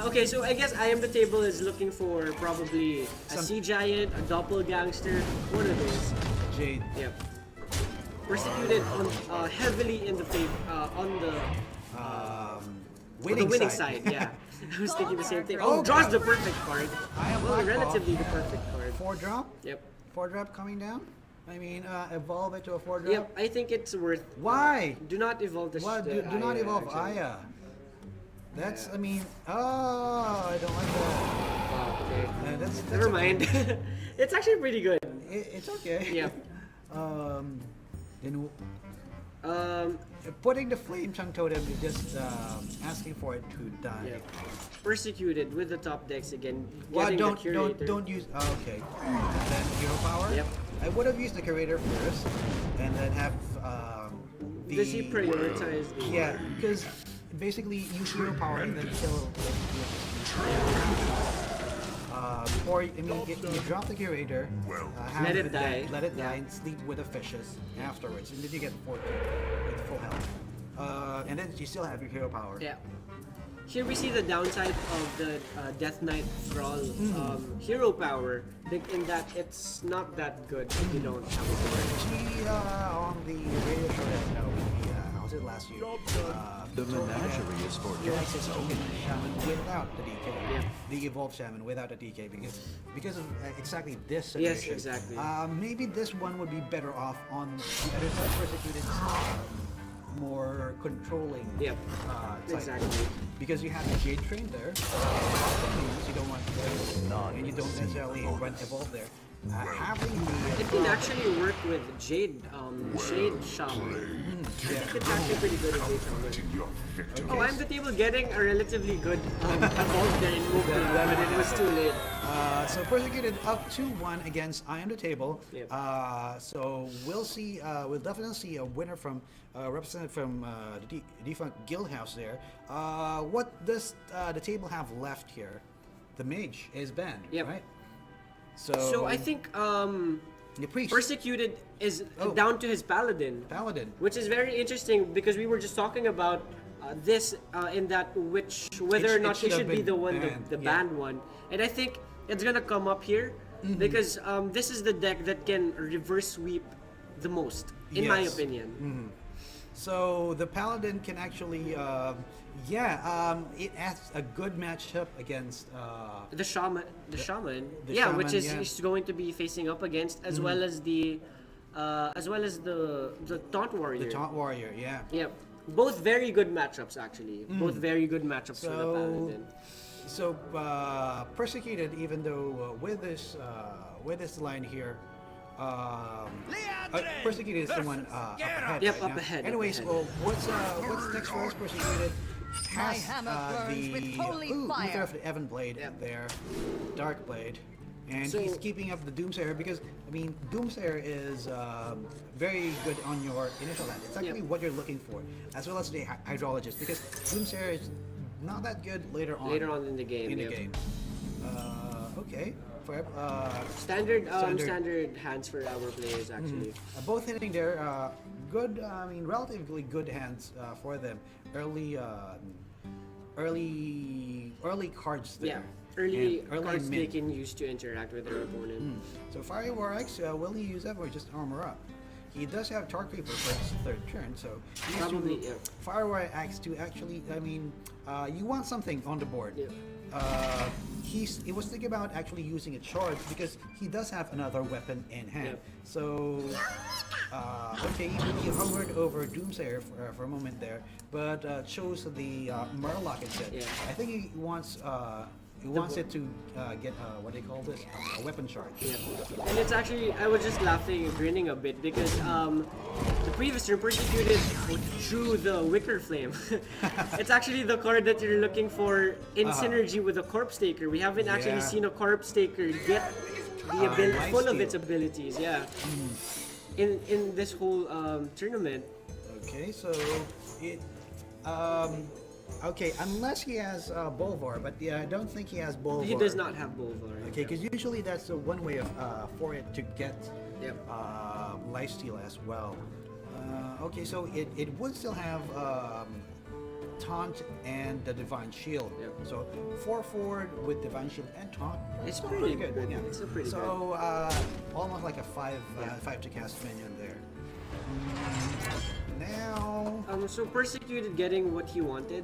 Okay, so I guess IamTheTable is looking for probably a Some- Sea Giant, a Doppelgangster, one of those. Jade. Yep. Persecuted on heavily in the on the winning side. Yeah. I was thinking the same thing. Oh, draws the perfect card. Well, relatively the perfect card. 4-drop? Yep. 4-drop coming down? I mean, evolve it to a 4-drop? Yep. I think it's worth. Why? Do not evolve the. What? the Do not Aya, evolve actually. Aya. That's, I mean, I don't like that. Oh, okay. That's Never okay. mind. It's actually pretty good. It's okay. Yep. Then Um. putting the Flame Chunk Totem is just asking for it to die. Yeah. Persecuted with the top decks again. Well, Getting don't the curator. don't use. Okay. And then Hero Power. Yep. I would have used the Curator first, and then have the. Does he prioritize the? Yeah, because basically use Hero Power and then kill. Or I mean, if you drop the Curator, have Let it die. Let it die Yeah. and sleep with the fishes afterwards, and then you get 4 with full health. And then you still have your Hero Power. Yeah. Here we see the downside of the Death Knight Thrall hero power, in that it's not that good if you don't have a board. She on the radio show that was it last year? The menagerie is for He likes his token shaman without the DK. Yeah. The evolved shaman without the DK because of exactly this Yes, situation. exactly. Maybe this one would be better off on the other side, Persecuted, more controlling. Yep. Side. Exactly. Because you have the Jade Train there. You don't want to, and you don't necessarily run evolve there. Having the It can actually work with Jade, Shade Shaman. I think it's actually pretty good at Jade Shaman. Oh, IamTheTable getting a relatively good evolve there in movement, but it was too late. So Persecuted up 2-1 against IamTheTable. Yep. So we'll see. We'll definitely see a winner from represented from the defunct guild house there. What does the table have left here? The mage is banned, Yep. right? So I think the priest, Persecuted is Oh. down to his Paladin. paladin. Which is very interesting because we were just talking about this in that whether or It not he should have should be been the one, banned, the yeah. banned one. And I think it's gonna come up here because this is the deck that can reverse sweep the most, in my Yes. opinion. So the Paladin can actually, it has a good matchup against. The shaman, the shaman, shaman, which is yeah. he's going to be facing up against, as well as the taunt warrior. The Taunt Warrior, yeah. Yeah, both very good matchups actually. Both very good matchups for the So, Paladin. so Persecuted, even though with this line here, Persecuted is the one up ahead. Yep, right up now. ahead, Anyways, up ahead. well, what's next for us? Persecuted has hammer burns with holy fire. Uther of the Evan Blade there, Dark Blade, and So- he's keeping up the Doomsayer because I mean Doomsayer is very good on your initial hand. It's actually what you're looking for, as well as the Hydrologist, because Doomsayer is not that good later on. Later on in the game. In the yep. game. Okay. Standard hands for our players actually. Both hitting their good, I mean, relatively good hands for them. Early cards Yeah, there. early And early cards they mid. can use to interact with their opponent. So Fiery Warx, will he use that or just armor up? He does have Tar Creeper for his third turn, so he needs Probably, to yeah. Fire Warx to actually, I mean, you want something on the board. Yeah. He was thinking about actually using a charge because he does have another weapon in hand. Yep. So, okay, he hovered over Doomsayer for a moment there, but chose the Murloc instead. Yeah. I think he wants it to get what do you call this? A weapon charge. Yeah. And it's actually, I was just laughing and grinning a bit because the previous turn Persecuted drew the Wicker Flame. It's actually the card that you're looking for in synergy with the Corpse Taker. We haven't actually Yeah. seen a Corpse Taker get the ability, Life full of steal. its abilities, yeah. In this whole tournament. Okay, so it. Okay, unless he has Bolvar, but yeah, I don't think he has Bolvar. He does not have Bolvar. Okay, because usually that's the one way of for it to get Yep. lifesteal as well. Okay, so it would still have Taunt and the Divine Shield. Yep. So 4/4 with Divine Shield and Taunt. It's that's pretty good. Yeah. It's a pretty so almost like a five to cast minion there. Now. So Persecuted getting what he wanted,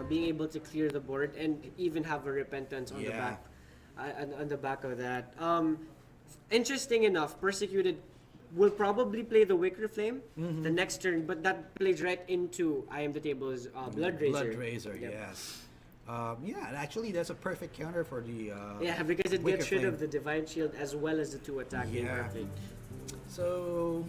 being able to clear the board and even have a repentance on the Yeah. back, on the back of that. Interesting enough, Persecuted will probably play the Wicker Flame the next turn, but that plays right into IamTheTable's Blood Razor. Blood Razor, Yep. yes. Yeah, actually, that's a perfect counter for the. Yeah, because it Wicker gets rid Flame. of the Divine Shield as well as the 2 attack being Yeah. perfect. So,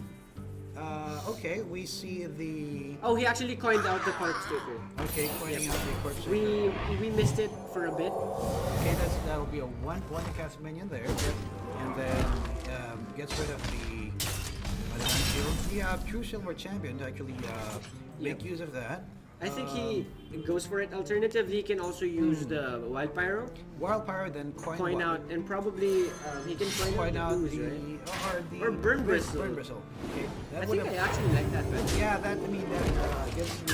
okay, we see the. Oh, he actually coined out the Corpse Taker. Okay, pointing out the corpse. We missed it for a bit. Okay, that'll be a one cast minion there, and then gets rid of the shield. We have True Silver Champion to actually make use of that. I think he goes for it. Alternatively, he can also use the Wild Pyro, Wild Pyro, then coin out, and probably he can coin out the ooze, right? Or Burn Bristle. Burn Bristle. Okay, that I would think I have. actually like that better. Yeah, that gives me a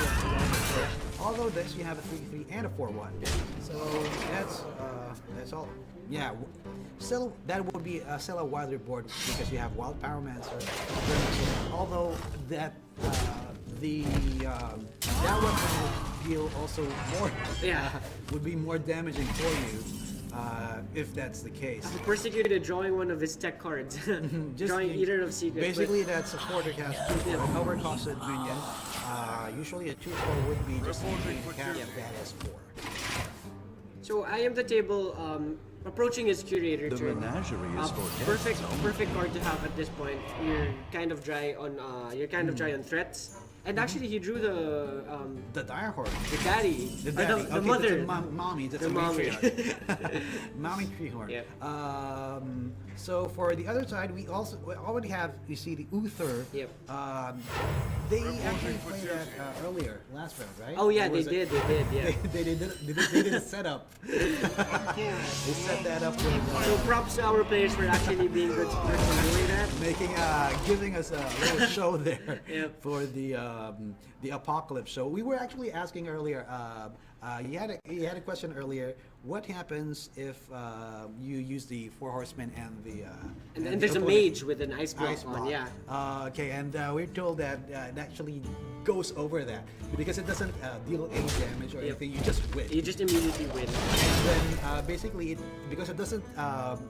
2-1. Although this you have a 3/3 and a 4/1, so that's all. Yeah, still that would be still a wilder board because you have Wild Pyromancer. Although that that weapon would deal also more. Yeah. Would be more damaging for you if that's the case. Persecuted drawing one of his tech cards, drawing Eater of Secrets. Basically, that's a quarter cast, Yeah. overcosted minion. Usually a 2/4 would be just a cast that is 4. So IamTheTable approaching his curator The turn. menagerie is for Perfect card to have at this point. You're kind of dry on threats. And actually, he drew The Dire Horde. the daddy, The or daddy. the Okay, mother. that's a mommy. That's The a mommy. matriarch. Mommy Treehorn. Yep. So for the other side, we already have, you see, the Uther. Yep. They actually played that earlier, last round, right? Oh yeah, Or they was it- did, yeah. they did a setup. They set that up with. So props to our players for actually being good for doing that. giving us a little show there Yep. for the apocalypse show. We were actually asking earlier. You had a question earlier. What happens if you use the Four Horsemen and the And there's a opponent- mage with an ice block Ice on, block. yeah. Okay, and we're told that it actually goes over that because it doesn't deal any damage or anything. You just win. You just immediately win. And then basically, because it doesn't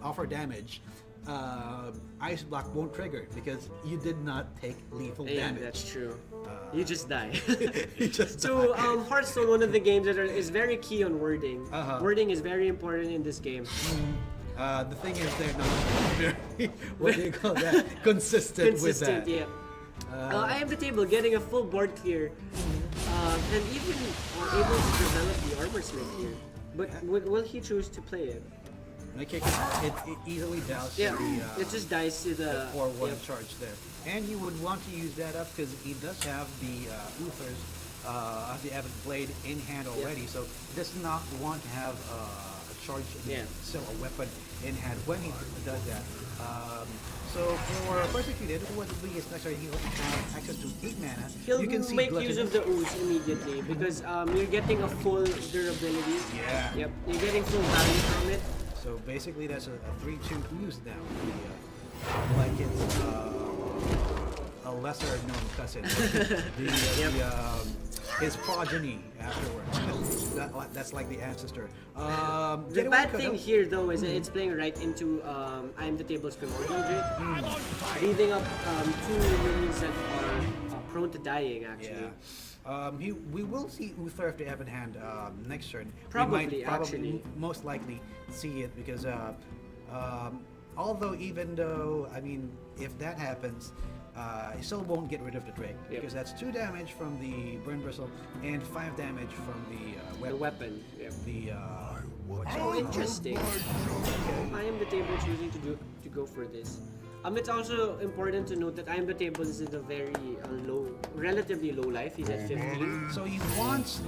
offer damage, Ice Block won't trigger because you did not take lethal Yeah, damage. that's true. You just die. You just So, die. Hearthstone, one of the games that is very key on wording. Uh-huh. Wording is very important in this game. The thing is, they're not very, what do you call that? Consistent with Consistent, that. yeah. I am the table, getting a full board clear, and even able to develop the armor smith here. But will he choose to play it? Okay, it easily doubts Yeah, the it just dies to the 4-1 yep. charge there. And you would want to use that up because he does have the Uthers of the Avid Blade in hand already, so he does not want to have a charge, so a weapon in hand when he does that. So for Persecuted, what will be his next turn? He'll have access to 8 mana. He'll You can see make use of Gluttonous. the ooze immediately because you're getting a full durability. Yeah. Yep, you're getting full value from it. So basically, that's a 3-2 ooze now. Like it's a lesser known cousin. His progeny afterwards. That's like the ancestor. The Getaway bad could thing help. here though is that it's playing right into I am the table's primordial drake, leaving up 2 minions that are prone to dying actually. Yeah. We will see Uther if they have in hand next turn. Probably, we might actually. most likely see it because although even though I mean if that happens, he still won't get rid of the Drake because that's 2 damage from the Burn Bristle and 5 damage from the The weapon. weapon. Yep. The Oh, interesting. I am the table choosing to go for this. It's also important to note that I am the table is at a very relatively low life. He's at 15. So he wants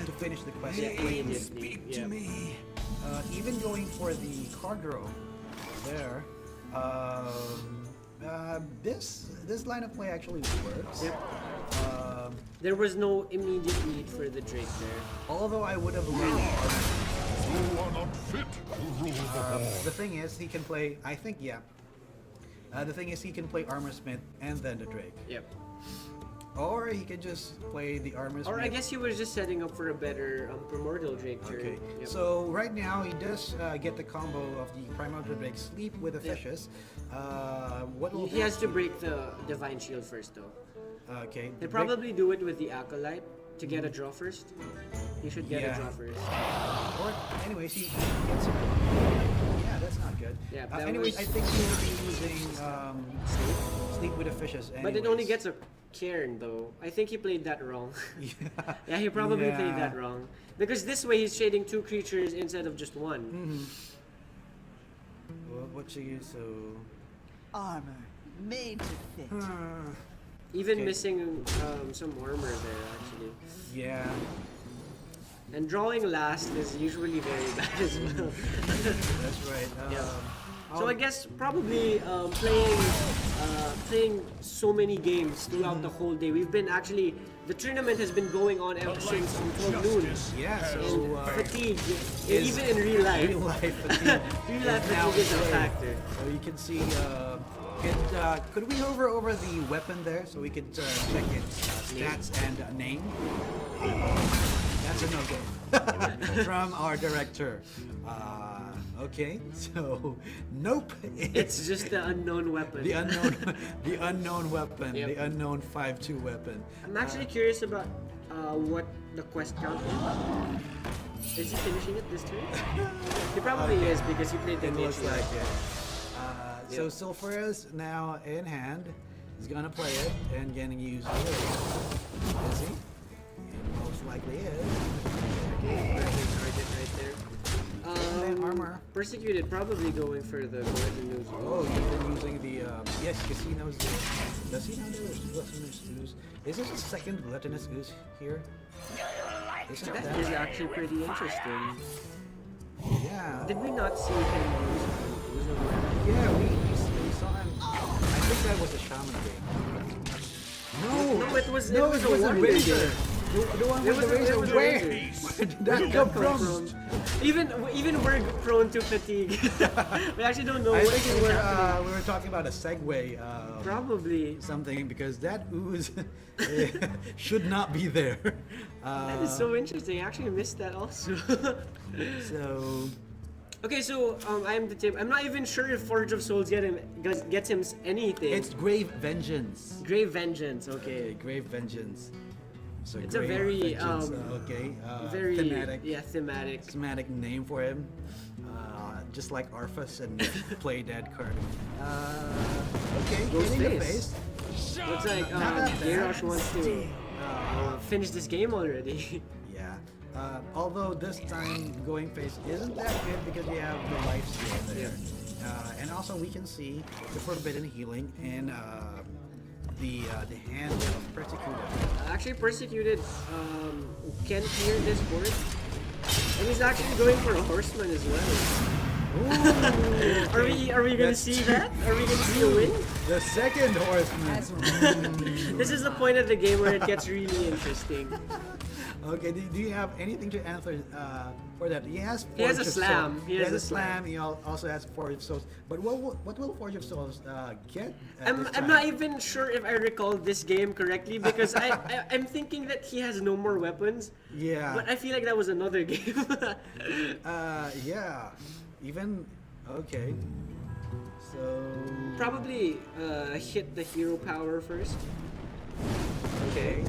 to finish the quest Immediately. Yeah. even going for the card row there. This line of play actually works. Yep. There was no immediate need for the Drake there. Although I would have loved. The thing is, he can play. I think the thing is, he can play Armor Smith and then the Drake, Yep. or he can just play the Armor Smith. Or I guess he was just setting up for a better primordial Drake turn. Okay, Yep. so right now he does get the combo of the Primordial Drake Sleep with the fishes. What will He has to break the Divine Shield first though. Okay. He'll probably do it with the Acolyte to get a draw first. He should get Yeah. a draw first. Or anyways, he gets it. Yeah, that's not good. Yeah, that anyways, was- I think he will be using sleep with the fishes. But it only anyways. gets a cairn though. I think he played that wrong. Yeah. Yeah, he probably Yeah. played that wrong. Because this way he's trading 2 creatures instead of just 1. What should you so? Armor made to fit. Even Okay. missing some armor there actually. Yeah. And drawing last is usually very bad as well. That's right. So I guess probably playing so many games throughout the whole day. We've been actually the tournament has been going on ever since 12 noon. Yeah. So And fatigue, is even in real life. real life fatigue. Real life is now fatigue is a played. factor. So you can see. Could we hover over the weapon there so we could check its stats and name? That's a no-go from our director. Okay, so nope. It's just the unknown weapon. the unknown weapon, Yep. the unknown 5-2 weapon. I'm actually curious about what the quest count is. Is he finishing it this turn? He probably is because he played the It looks mage like last. it. So Sulfura's now in hand. He's gonna play it and getting used. Is he? He most likely is. Right there. And armor. Persecuted, probably going for the golden news. Oh, he's been using the yes, because he knows the. Does he know there's gluttonous ooze? Is this a second gluttonous ooze here? Isn't That that? is actually pretty interesting. Yeah. Did we not see him use Yeah, we saw it was No, it was it was a a wonder razor. game. The one It with was the a- it razor. was a Where? razor. Where did that come from? Even we're prone to fatigue. We actually don't know I what think is happening. we were talking about a segue. Probably. Something because that ooze should not be there. That is so interesting. I actually missed that also. So Okay, so I am the tip. I'm not even sure if Forge of Souls gets him anything. it's Grave Vengeance. Grave Vengeance. Okay, Okay. Grave Vengeance. So It's a Grave very, Vengeance, very thematic. yeah, thematic. Thematic name for him. Just like Arthas and Play Dead card. Okay, Ghost hitting the face. face. Looks like Not that bad. Garrosh wants to finish this game already. Yeah. Although this time going face isn't that good because you have the life steal there. And also we can see the forbidden healing and the hand of Persecuted. Actually, Persecuted can clear this board. And he's actually going for a horseman as well. Are we gonna That's see true. that? Are we gonna see a win? The second horseman. This is the point of the game where it gets really interesting. Okay, do you have anything to answer for that? He has He has Forge a of slam. Souls. He has a slam. He also has Forge of Souls. But what will Forge of Souls get? I'm not even sure if I recall this game correctly because I'm thinking that he has no more weapons. Yeah. But I feel like that was another game. Yeah. Even okay. So Probably hit the hero power first. okay.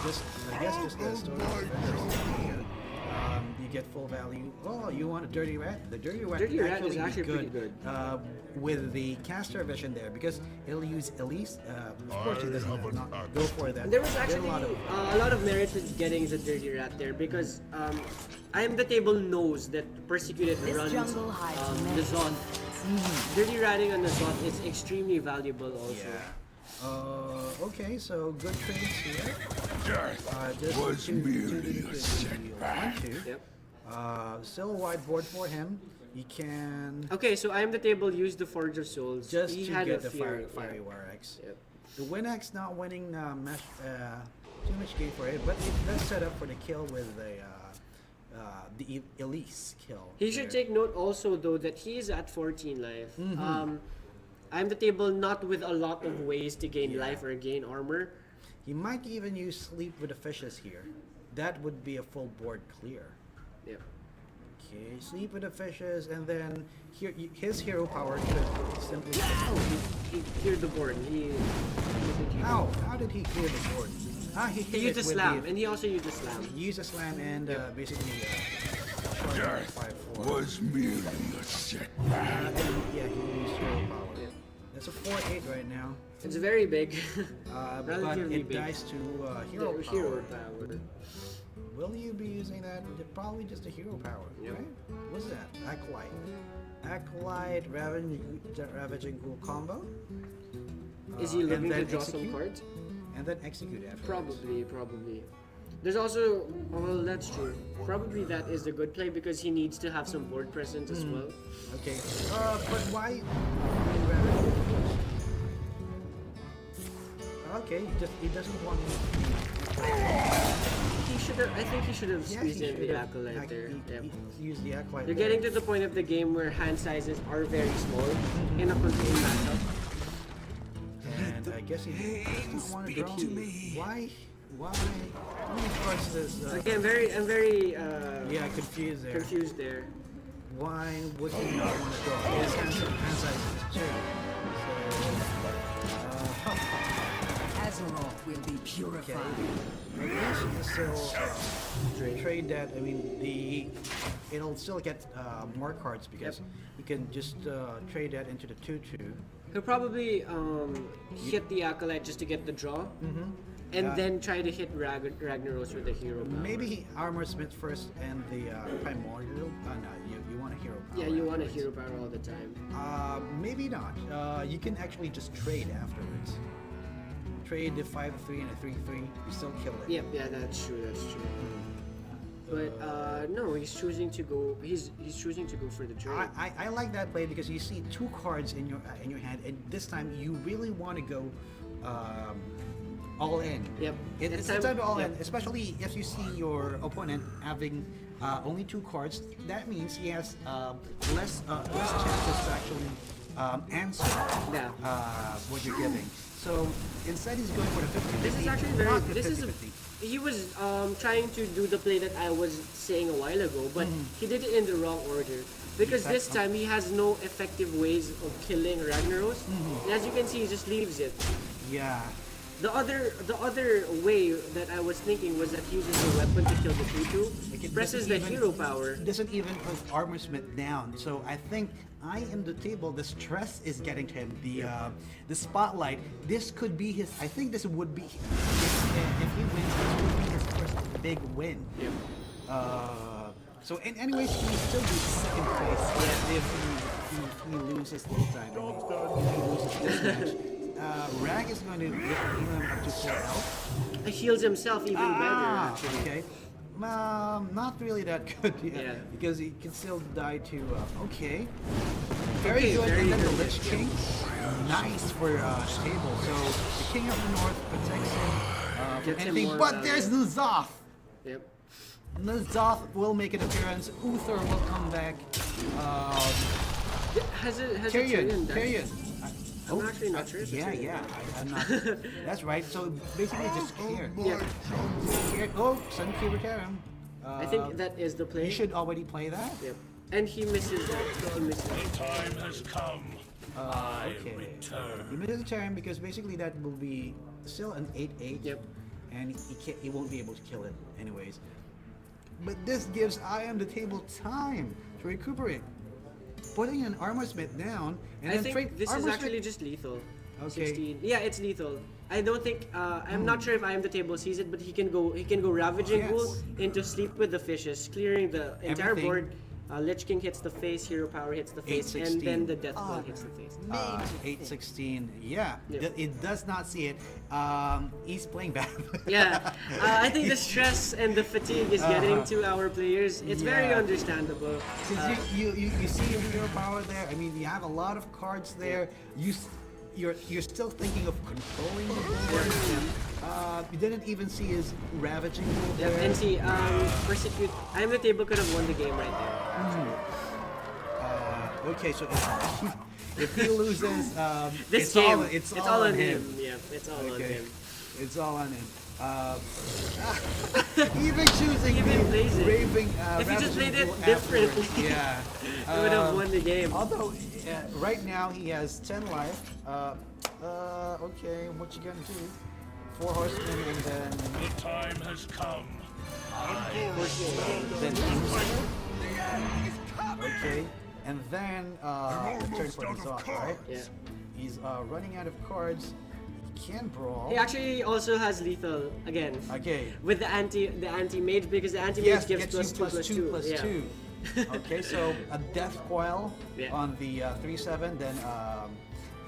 Just I guess just the story. You get full value. Oh, you want a dirty rat? The dirty rat, Dirty rat is be actually pretty good. With the caster vision there because it'll use Elise. Of course, he doesn't not go for that. There was There are actually a lot of a lot of merit with getting the dirty rat there because I am the table knows that Persecuted This runs jungle hides the Zoth. Dirty ratting on the Zoth is extremely valuable also. Yeah. Okay, so good trades here. Just was two, merely two, a setback. 1, 2. Yep. Still a wide board for him. He can Okay, so I am the table used the Forge of Souls. just he to had get a the fear, fiery War Axe. Yep. The Win-Axe not winning too much game for it, but it does set up for the kill with the Elise kill. He should there. take note also though that he is at 14 life. Mm-hmm. I'm the table not with a lot of ways to gain Yeah. life or gain armor. He might even use Sleep with the Fishes here. That would be a full board clear. Yep. Okay, Sleep with the Fishes, and then here his hero power could simply. He cleared the board. He How? How did he clear the board? He He hit used it a with slam, the- and he also used a slam. He used a slam and basically Death 5-4. was merely a setback. Yeah, he used hero power. That's a 4-8 right now. It's very big. But Relatively it big. dies to hero The power. hero power. Will you be using that? Probably just a hero power, Yep. right? What's that? Acolyte. Acolyte, Ravaging Ghoul combo. Is he And looking to then draw some execute? cards? And then execute afterwards. Probably. There's also, well, that's true. Probably that is a good play because he needs to have some board presence as well. Okay. But why? Okay, he doesn't want. He should have. I think he should have Yeah, squeezed he in the should've- acolyte there. Yep. he used the acolyte. You're there. getting to the point of the game where hand sizes are very small in a contained matchup. And I guess he doesn't want to draw. Why? Why? How many cards does? Okay, I'm very Yeah, confused there. confused there. Why would he not want to draw? His hand size is 2. So, Azeroth will be purified. I guess you can still trade that. I mean, it'll still get more cards because you can just trade that into the 2/2. He'll probably hit the acolyte just to get the draw, and then try to hit Ragnaros with the hero power. Maybe he armor smith first and the primordial. No, you want a hero power. Yeah, you want a afterwards. hero power all the time. Maybe not. You can actually just trade afterwards. Trade the 5/3 and a 3/3. You still kill it. Yep, yeah, that's true. That's true. But no, he's choosing to go. He's choosing to go for the trade. I like that play because you see 2 cards in your hand, and this time you really want to go all in. Yep. It's time to all in, yep. especially if you see your opponent having only 2 cards. That means he has less chances to actually answer Yeah. what you're giving. So instead, he's going for the 50. This is actually very. This is. He was trying to do the play that I was saying a while ago, but he did it in the wrong order. Because this time he has no effective ways of killing Ragnaros. And as you can see, he just leaves it. Yeah. The other way that I was thinking was that he uses the weapon to kill the 2-2, It presses doesn't the even- hero power. Doesn't even put Armor Smith down. So I think I am the table. The stress is getting to him. The spotlight. This could be his. I think this would be if he wins. This would be his first big win. Yep. So anyways, he still be second place if he loses this time. If he loses this match. Rag is going to heal him up to 4 health. He heals himself even better, actually. Okay. Not really that good, Yeah. because he can still die to. Okay. Very Okay, good. very And then the good. Lich King, nice for stable. So the King of the North protects him from Gets him anything. more But value. there's N'Zoth. Yep. N'Zoth will make an appearance. Uther will come back. Has it Tyrion. died? Tyrion. I'm actually not sure if it's Yeah, Tyrion. yeah. I'm not. That's right. So basically, just care. Yeah. Care. Oh, Sun Keeper Tarim. I think that is the play. You should already play that. Yep. And he misses that. He misses. Time has come. Okay. You misses the turn because basically that will be still an 8/8. Yep. And he won't be able to kill it anyways. But this gives IamTheTable time to recuperate. Putting an Armor Smith down and I then think trade this is Armor actually Smith. just lethal. Okay. 16. Yeah, it's lethal. I don't think I'm not sure if IamTheTable sees it, but he can go Ravaging Yes. Ghoul into Sleep with the Fishes, clearing the entire Everything. board. Lich King hits the face, Hero Power hits the face, and 816. then the Death Blow hits the face. 8/16. Yeah, Yeah. it does not see it. He's playing bad. Yeah, I think the stress and the fatigue is getting to our players. It's very Yeah. understandable. Because you see your hero power there. I mean, you have a lot of cards there. You're still thinking of controlling the board. You didn't even see his ravaging Ghoul Yeah, there. and see, Persecute. IamTheTable could have won the game right there. Okay, so if he loses, This it's game, all, it's all on him. Yeah, it's all on Okay. him. It's all on him. Even choosing Even the plays it. raving. If he just ravaging played it Ghoul differently, afterwards, yeah, He would have won the game. Although right now he has 10 life. Okay, what you gonna do? 4 horsemen and then The time has come. then okay, and then turn for his off, right? Yeah. He's running out of cards. He can brawl. He actually also has lethal again. Okay. With the anti mage because the anti mage Yes, gives gets you +2/+2. plus Yeah. 2. Okay, so a death coil Yeah. on the 3/7, then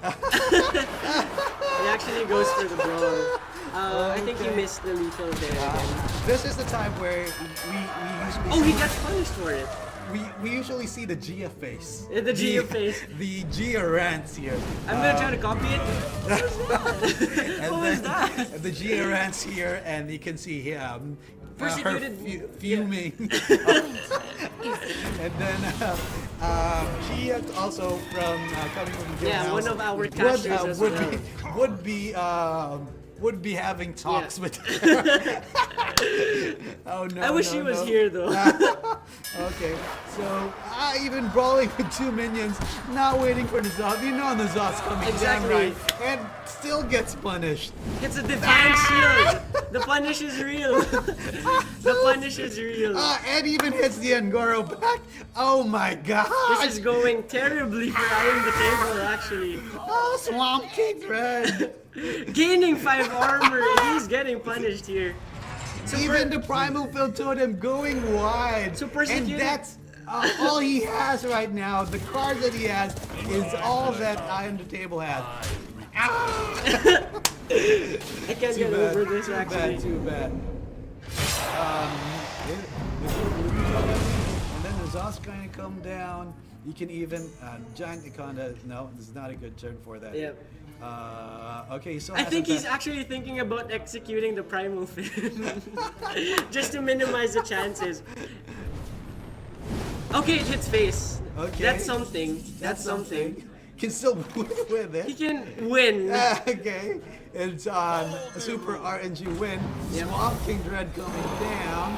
He actually goes for the brawl. I think he Okay. missed the lethal there again. this is the time where we usually Oh, he gets punished for it. we usually see the Gia face. The Gia face. The Gia rants here. I'm gonna try to copy it. And What was then that? the Gia rants here, and you can see him. Her Persecuted. fuming. And then Gia also from coming from the Yeah, Guild one House of our casters as would be having talks Yeah. with her. Oh no! I wish no, he was no. here though. Okay, so even brawling with 2 minions, not waiting for N'Zoth. You know N'Zoth's coming Exactly. down, right? And still gets punished. It's a divine shield. The punish is real. The punish is real. And even hits the Angoro back. Oh my god! This is going terribly for IamTheTable actually. Oh, Swamp King Red. Gaining 5 armor, he's getting punished here. Even the Primal Field Totem going wide. So and Persecuted- that's all he has right now. The card that he has is all that IamTheTable has. I can't get over this actually. Too bad. And then the Zoth's gonna come down. You can even Giant Iconda. No, this is not a good turn for that. Yep. Okay, so I think he's actually thinking about executing the Primal Fin just to minimize the chances. Okay, it hits face. Okay. That's something. That's something. Can still win it. He can win. Okay, it's on a super RNG win. Yep. Swamp King Dread coming down.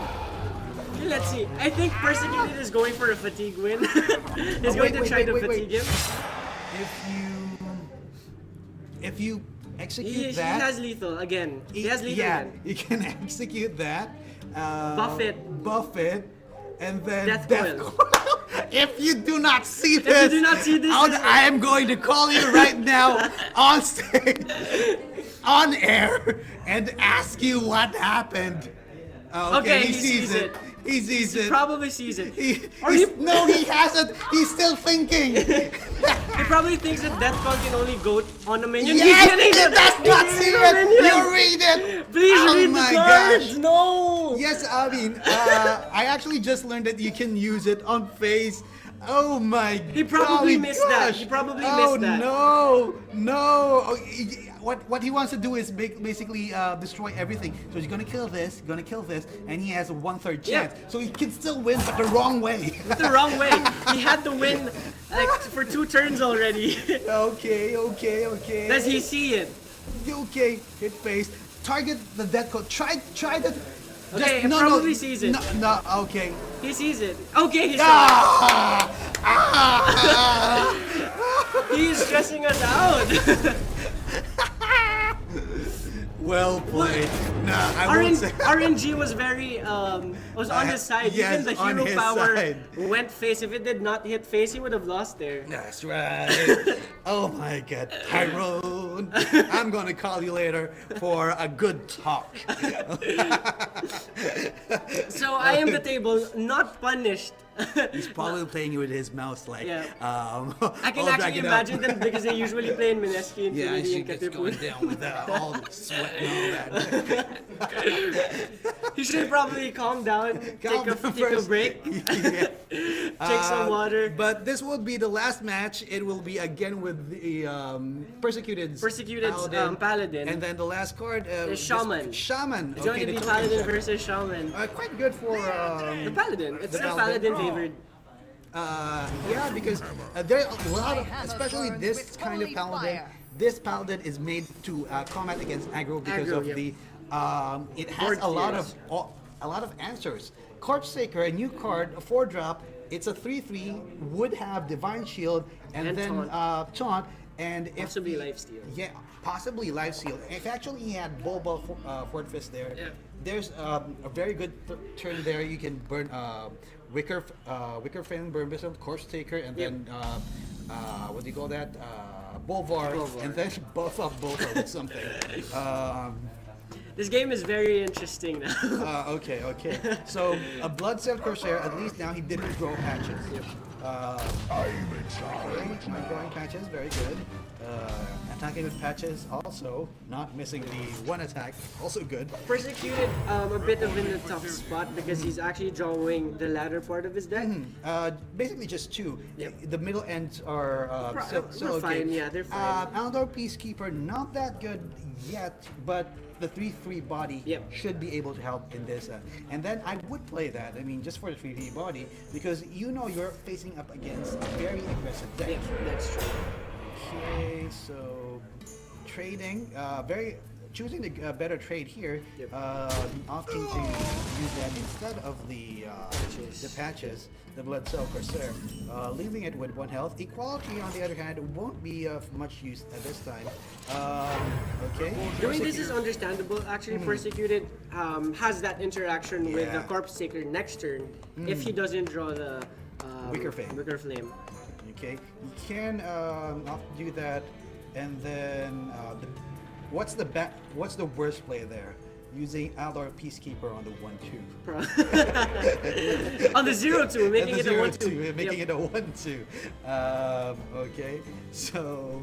Okay, let's see. I think Persecuted is going for a fatigue win. He's going to try to fatigue him. If you execute He that, has lethal again. He has lethal yeah, again. you can execute that. Buff it. And then Death Coil. If you do not see this, do not see this, I am going to call you right now on stage, on air, and ask you what happened. Okay, he he sees sees it. it. He sees it. Probably sees it. No, he hasn't. He's still thinking. He probably thinks that Death Call can only go on a minion. Yes, He's getting he does not see it. You read it. Please Oh read my the cards. gosh. No. Yes, I mean, I actually just learned that you can use it on face. Oh my god. He probably missed that. He probably missed that. Oh no. Oh, what he wants to do is basically destroy everything. So he's gonna kill this, and he has a 1/3 chance. Yeah. So he can still win, but the wrong way. The wrong way. He had to win like for 2 turns already. Okay. Does he see it? Okay, hit face. Target the death code. Try the. Okay, he probably sees it. No, okay. He sees it. Okay, he saw it. He's stressing us out. Well played. Nah, I won't say. RNG was very was on his side. Yes, Even the on hero his power side. went face. If it did not hit face, he would have lost there. That's right. Oh my god, Tyrone. I'm gonna call you later for a good talk. So I am the table, not punished. He's probably playing with his mouse like. Yeah. I'll I can actually drag it up. imagine them because they usually play in Mineski, Yeah, Infinity, she and gets going Katipun. down with all the sweat and all that. He should probably calm down, take a First. break, Yeah. take some water. But this will be the last match. It will be again with the Persecuted's Paladin. And then the last card Is Shaman. Shaman. It's going to be Paladin versus Shaman. Quite good for The Paladin. It's the still Paladin. Paladin favored. yeah, because there are a lot of, especially this kind of paladin. This paladin is made to combat against aggro because Aggro, of yep. the it has Board a lot fears. of a lot of answers. Corpseaker, a new card, a 4-drop. It's a 3/3. Would have Divine Shield and then taunt. And if Possibly Lifesteal. Yeah, possibly Lifesteal. If actually he had Bulba Fort Fist there, Yeah. there's a very good turn there. You can burn Wicker Fin, Burn Missile, Corpse Taker, and then what do you call that? Bolvar, Bolvar. and then buff up Bolvar with something. This game is very interesting now. Okay. So a Blood-Set Corsair, at least now he didn't grow patches. Not growing patches, very good. Attacking with patches, also not missing the one attack, also good. Persecuted a bit of in a tough spot because he's actually drawing the latter part of his deck. Basically just two. Yep. The middle ends are still They're okay. fine, yeah, they're fine. Aldor Peacekeeper, not that good yet, but the 3/3 body Yep. should be able to help in this. And then I would play that, I mean, just for the 3/3 body, because you know you're facing up against a very aggressive deck. Yeah, that's true. Okay, so trading, choosing the better trade here, Yep. opting to use that instead of the patches, the Blood Cell Corsair, leaving it with 1 health. Equality, on the other hand, won't be of much use at this time. Okay. Doing this is understandable. Actually, Persecuted has that interaction with the Yeah. Corpse Taker next turn if he doesn't draw the Wicker Flame. Wicker Flame. Okay, you can do that, and then what's the worst play there? Using Aldor Peacekeeper on the 1/2. On the 0-2, making it a 1-2. Making it a 1/2. Okay, so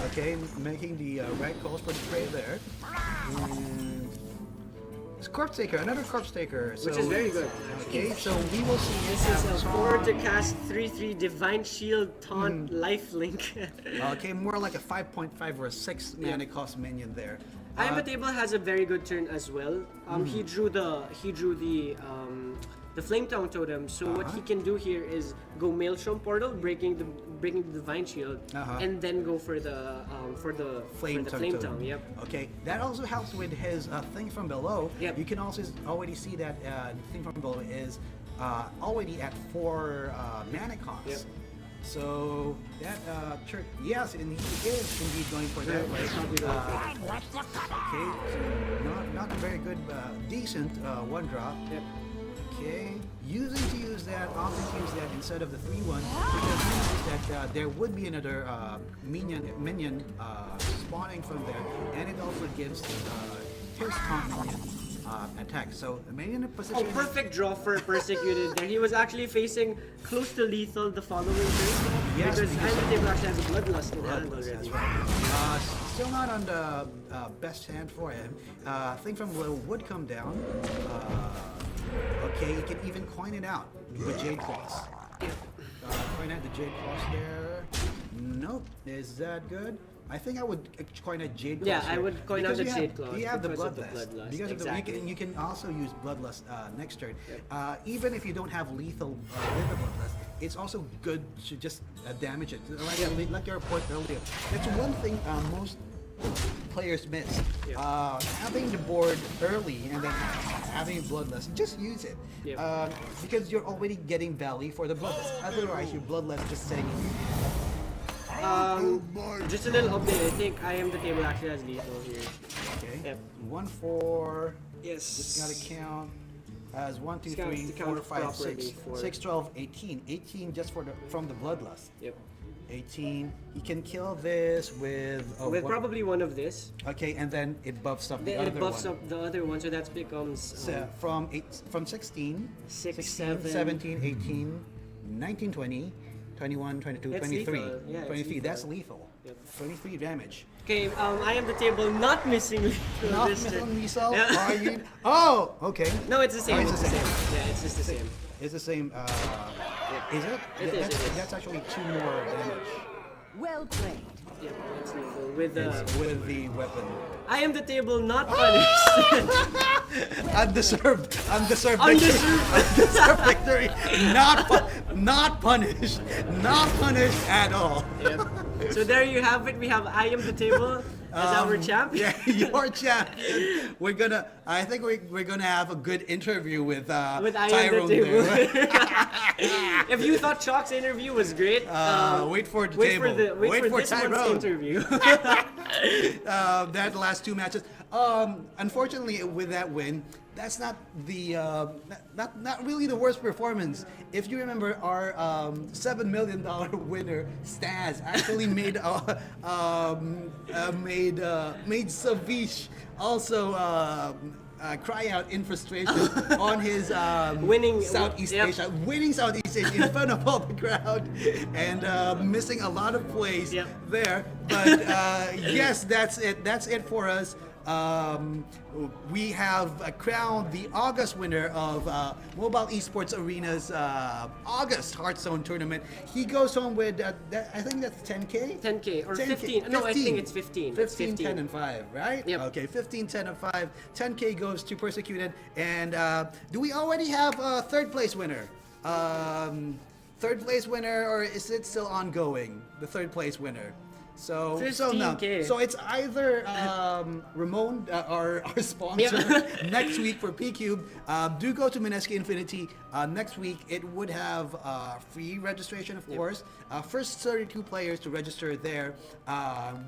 okay, making the right calls for the trade there. And It's Corpse Taker, another Corpse Taker. Which is very good. Okay, so we will see. This is a 4 to cast 3/3 Divine Shield Taunt Lifelink. Okay, more like a 5.5 or a 6 mana cost minion there. IamTheTable has a very good turn as well. He drew the Flametongue Totem. So what he can do here is go Maelstrom Portal, breaking the Divine Shield, and then go for the Flametongue. Yep. Okay, that also helps with his thing from below. Yep. You can also already see that thing from below is already at 4 mana cost. Yep. So that yes, and he is indeed going for that. Okay, so not a very good, decent one drop. Yep. Okay, use that, often use that instead of the 3/1 because it means that there would be another minion spawning from there, and it also gives his taunt minion attack. So the minion position. Oh, perfect draw for Persecuted there. He was actually facing close to lethal the following turn. Yes, because because- IamTheTable actually has a Bloodlust in hand Bloodlust, already. that's right. Still not on the best hand for him. Thing from below would come down. Okay, you can even coin it out with Jade Cross. Coin out the Jade Cross there. Nope. Is that good? I think I would coin out Jade Cross. Yeah, I here. would coin out Because the you Jade have- Claws You have the because of the Bloodlust. Bloodlust, Because exactly. you can also use Bloodlust next turn. Even if you don't have lethal with the Bloodlust, it's also good to just damage it. Like your report earlier. That's one thing most players miss. Having the board early and then having Bloodlust, just use it. Because you're already getting value for the Bloodlust. Otherwise, your Bloodlust just saying. Just a little update. I think IamTheTable actually has lethal here. Okay. Yep. 1-4. Yes. Just gotta count as 1, 2, Just gotta 3, count 4, 5, properly 6, for- 6, 12, 18. 18 just from the Bloodlust. Yep. 18. He can kill this with With probably one of this. Okay, and then it buffs up the Then other it buffs one. up the other one, so that becomes So from 16, 6, 16, 17, 18, 19, 20, 21, 22, That's 23. lethal. Yeah, it's 23, lethal. that's lethal. Yep. 23 damage. Okay, IamTheTable not missing lethal Not this missile turn. missile? Yeah. Are you? Oh, okay. No, it's the same. Oh, it's the same. Yeah, it's just the same. It's the same. Is it? It is, That's, it is. that's actually 2 more damage. Well played. Yeah, it's lethal with It's with the weapon. IamTheTable not punished. Undeserved Undeserved. Undeserved victory. Not punished. Not punished at all. Yep. So there you have it. We have IamTheTable as our champion. Yeah, your champion. I think we're gonna have a good interview with Tyrone IamTheTable. there. If you thought Chalk's interview was great, Wait for the wait table. for for this month's Tyrone. interview. That last 2 matches. Unfortunately, with that win, that's not the not really the worst performance. If you remember, our $7 million winner Staz actually made Savish also cry out in frustration on his Winning- Southeast yep. Asia, winning Southeast Asia in front of all the crowd, and missing a lot of plays Yep. there. But yes, that's it. That's it for us. We have crowned the August winner of Mobile Esports Arena's August Hearthstone tournament. He goes home with, I think that's 10K? 10K or 10K. 15. No, I think it's 15. 15, 10, and 5, right? Yep. Okay, 15, 10, and 5. 10K goes to Persecuted. And do we already have a third place winner? Third place winner, or is it still ongoing? The third place winner. So no. 15K. So it's either Ramon, our sponsor, next week for PCube. Do go to Mineski Infinity. Next week it would have free registration, of course. First 32 players to register there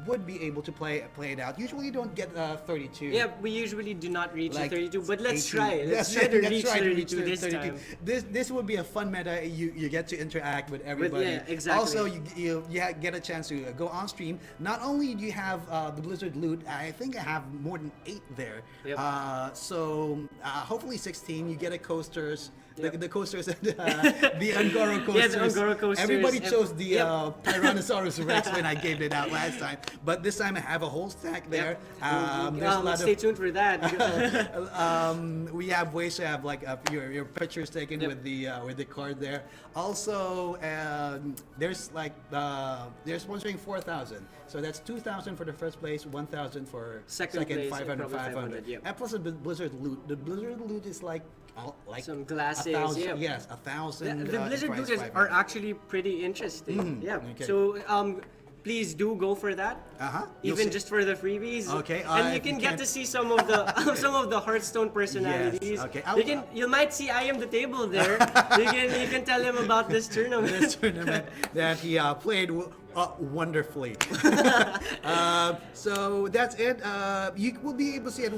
would be able to play it out. Usually you don't get 32. Yeah, we usually do not reach Like 32, but let's 18. try. Let's try to reach 32 this time. This would be a fun meta. You get to interact with everybody. yeah, exactly. Also, you get a chance to go on stream. Not only do you have the Blizzard loot, I think I have more than 8 there. Yep. So hopefully 16. You get a coasters. the coasters and the Angora coasters. Yeah, the Angora coasters. Everybody chose the Yep. Tyrannosaurus Rex when I gave it out last time, but this time I have a whole stack there. There's a lot Stay of. tuned for that. We have ways to have like your pictures taken with the card there. Also, there's like they're sponsoring 4,000, so that's 2,000 for the first place, 1,000 for Second place, and 500, probably 500. 500, yep. And plus the Blizzard loot. The Blizzard loot is like Some glasses, 1,000, yep. yes, 1,000. The Blizzard prize, loot 500. are actually pretty interesting. Yeah. Okay. So please do go for that. You'll Even see- just for the freebies. Okay, And you if can you get can't- to see some of the some of the Hearthstone personalities. okay. You might see I am the table there. you can tell him about this tournament. This tournament that he played wonderfully. So that's it. You will be able to see it.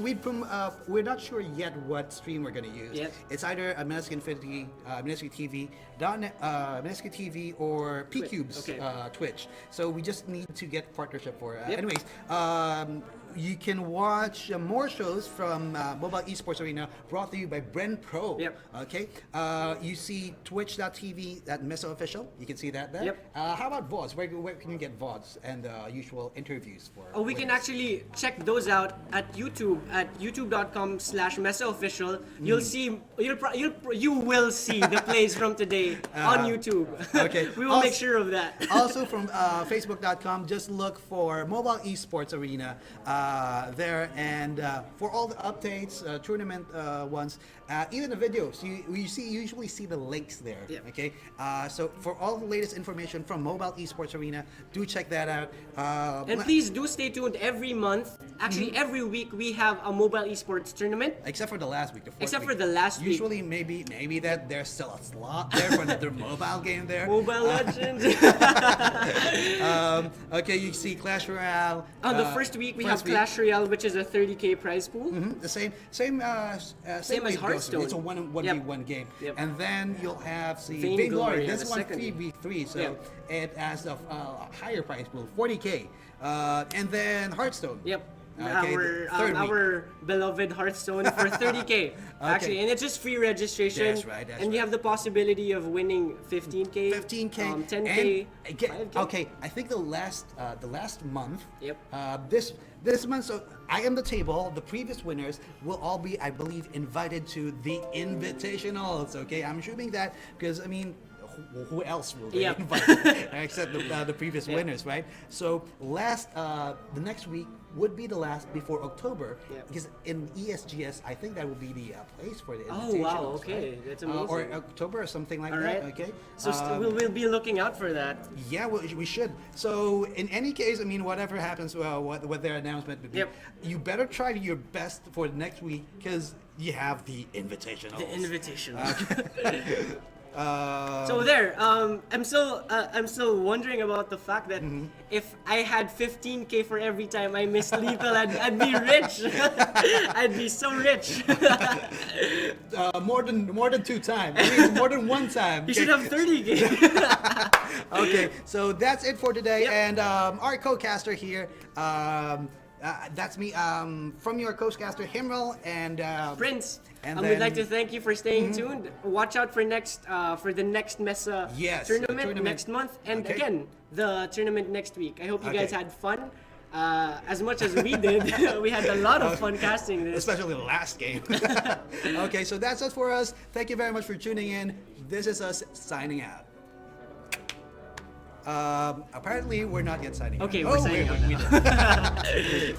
We're not sure yet what stream we're going to use. Yep. It's either a MeSA Infinity, MeSA TV, MeSA TV, or PCube's Okay. Twitch. So we just need to get partnership for it. Yep. Anyways, you can watch more shows from Mobile Esports Arena brought to you by Bren Pro. Yep. Okay. You see twitch.tv at MeSA Official. You can see that there. Yep. How about VODs? Where can you get VODs and usual interviews for? Oh, we can winners? actually check those out at YouTube at youtube.com/MeSAofficial. You'll see, you will see the plays from today on YouTube. Okay. We will make sure of that. Also from facebook.com, just look for Mobile Esports Arena there, and for all the updates, tournament ones, even the videos, you usually see the links there. Yep. Okay, so for all the latest information from Mobile Esports Arena, do check that out. And please do stay tuned every month. Actually, every week we have a mobile esports tournament. Except for the last week, the fourth Except week. for the last week. Usually, maybe that there's still a slot there for another mobile game there. Mobile Legends. Okay, you see Clash Royale. On the first week we have Clash Royale, which is a 30k prize pool. The same way as it goes. Hearthstone. It's a 1v1 game. Yep. And then you'll have Vainglory, Vainglory. yeah, This the one second. 3v3, so Yep. it has a higher price pool, 40k. And then Hearthstone. Yep. Okay, the third week. Our beloved Hearthstone for 30k. Actually, and it's just free registration. That's right, that's and you right. have the possibility of winning 15k, 15k, 10k, and again, 5K. okay. I think the last month, Yep. this month, so IamTheTable, the previous winners will all be, I believe, invited to the invitationals. Okay, I'm assuming that because I mean, who else will they Yep. invite except the previous winners, right? So the next week would be the last before October, Yep. because in ESGS, I think that will be the place for the Oh, invitationals. wow, okay. right? That's Or amazing. October or something like All that. right. Okay. So we'll be looking out for that. Yeah, we should. So in any case, I mean, whatever happens, what their announcement would be, Yep. you better try your best for the next week because you have the invitational. The invitation. Uh, So there, I'm still wondering about the fact that if I had 15k for every time I missed lethal, I'd be rich. I'd be so rich. more than 2 times. I mean, more than 1 time. You should have 30k. Okay, so that's it for today, Yep. and our co-caster here. That's me. From your co-caster Himrel and Prince. And we'd like then- to thank you for staying tuned. Watch out for the next MeSA Yes, tournament next month, and Okay. again the tournament next week. I hope you guys Okay. had fun. As much as we did, we had a lot of fun casting this. especially the last game. Okay, so that's it for us. Thank you very much for tuning in. This is us signing out. Apparently, we're not yet signing Okay, out. we're signing out we now. did.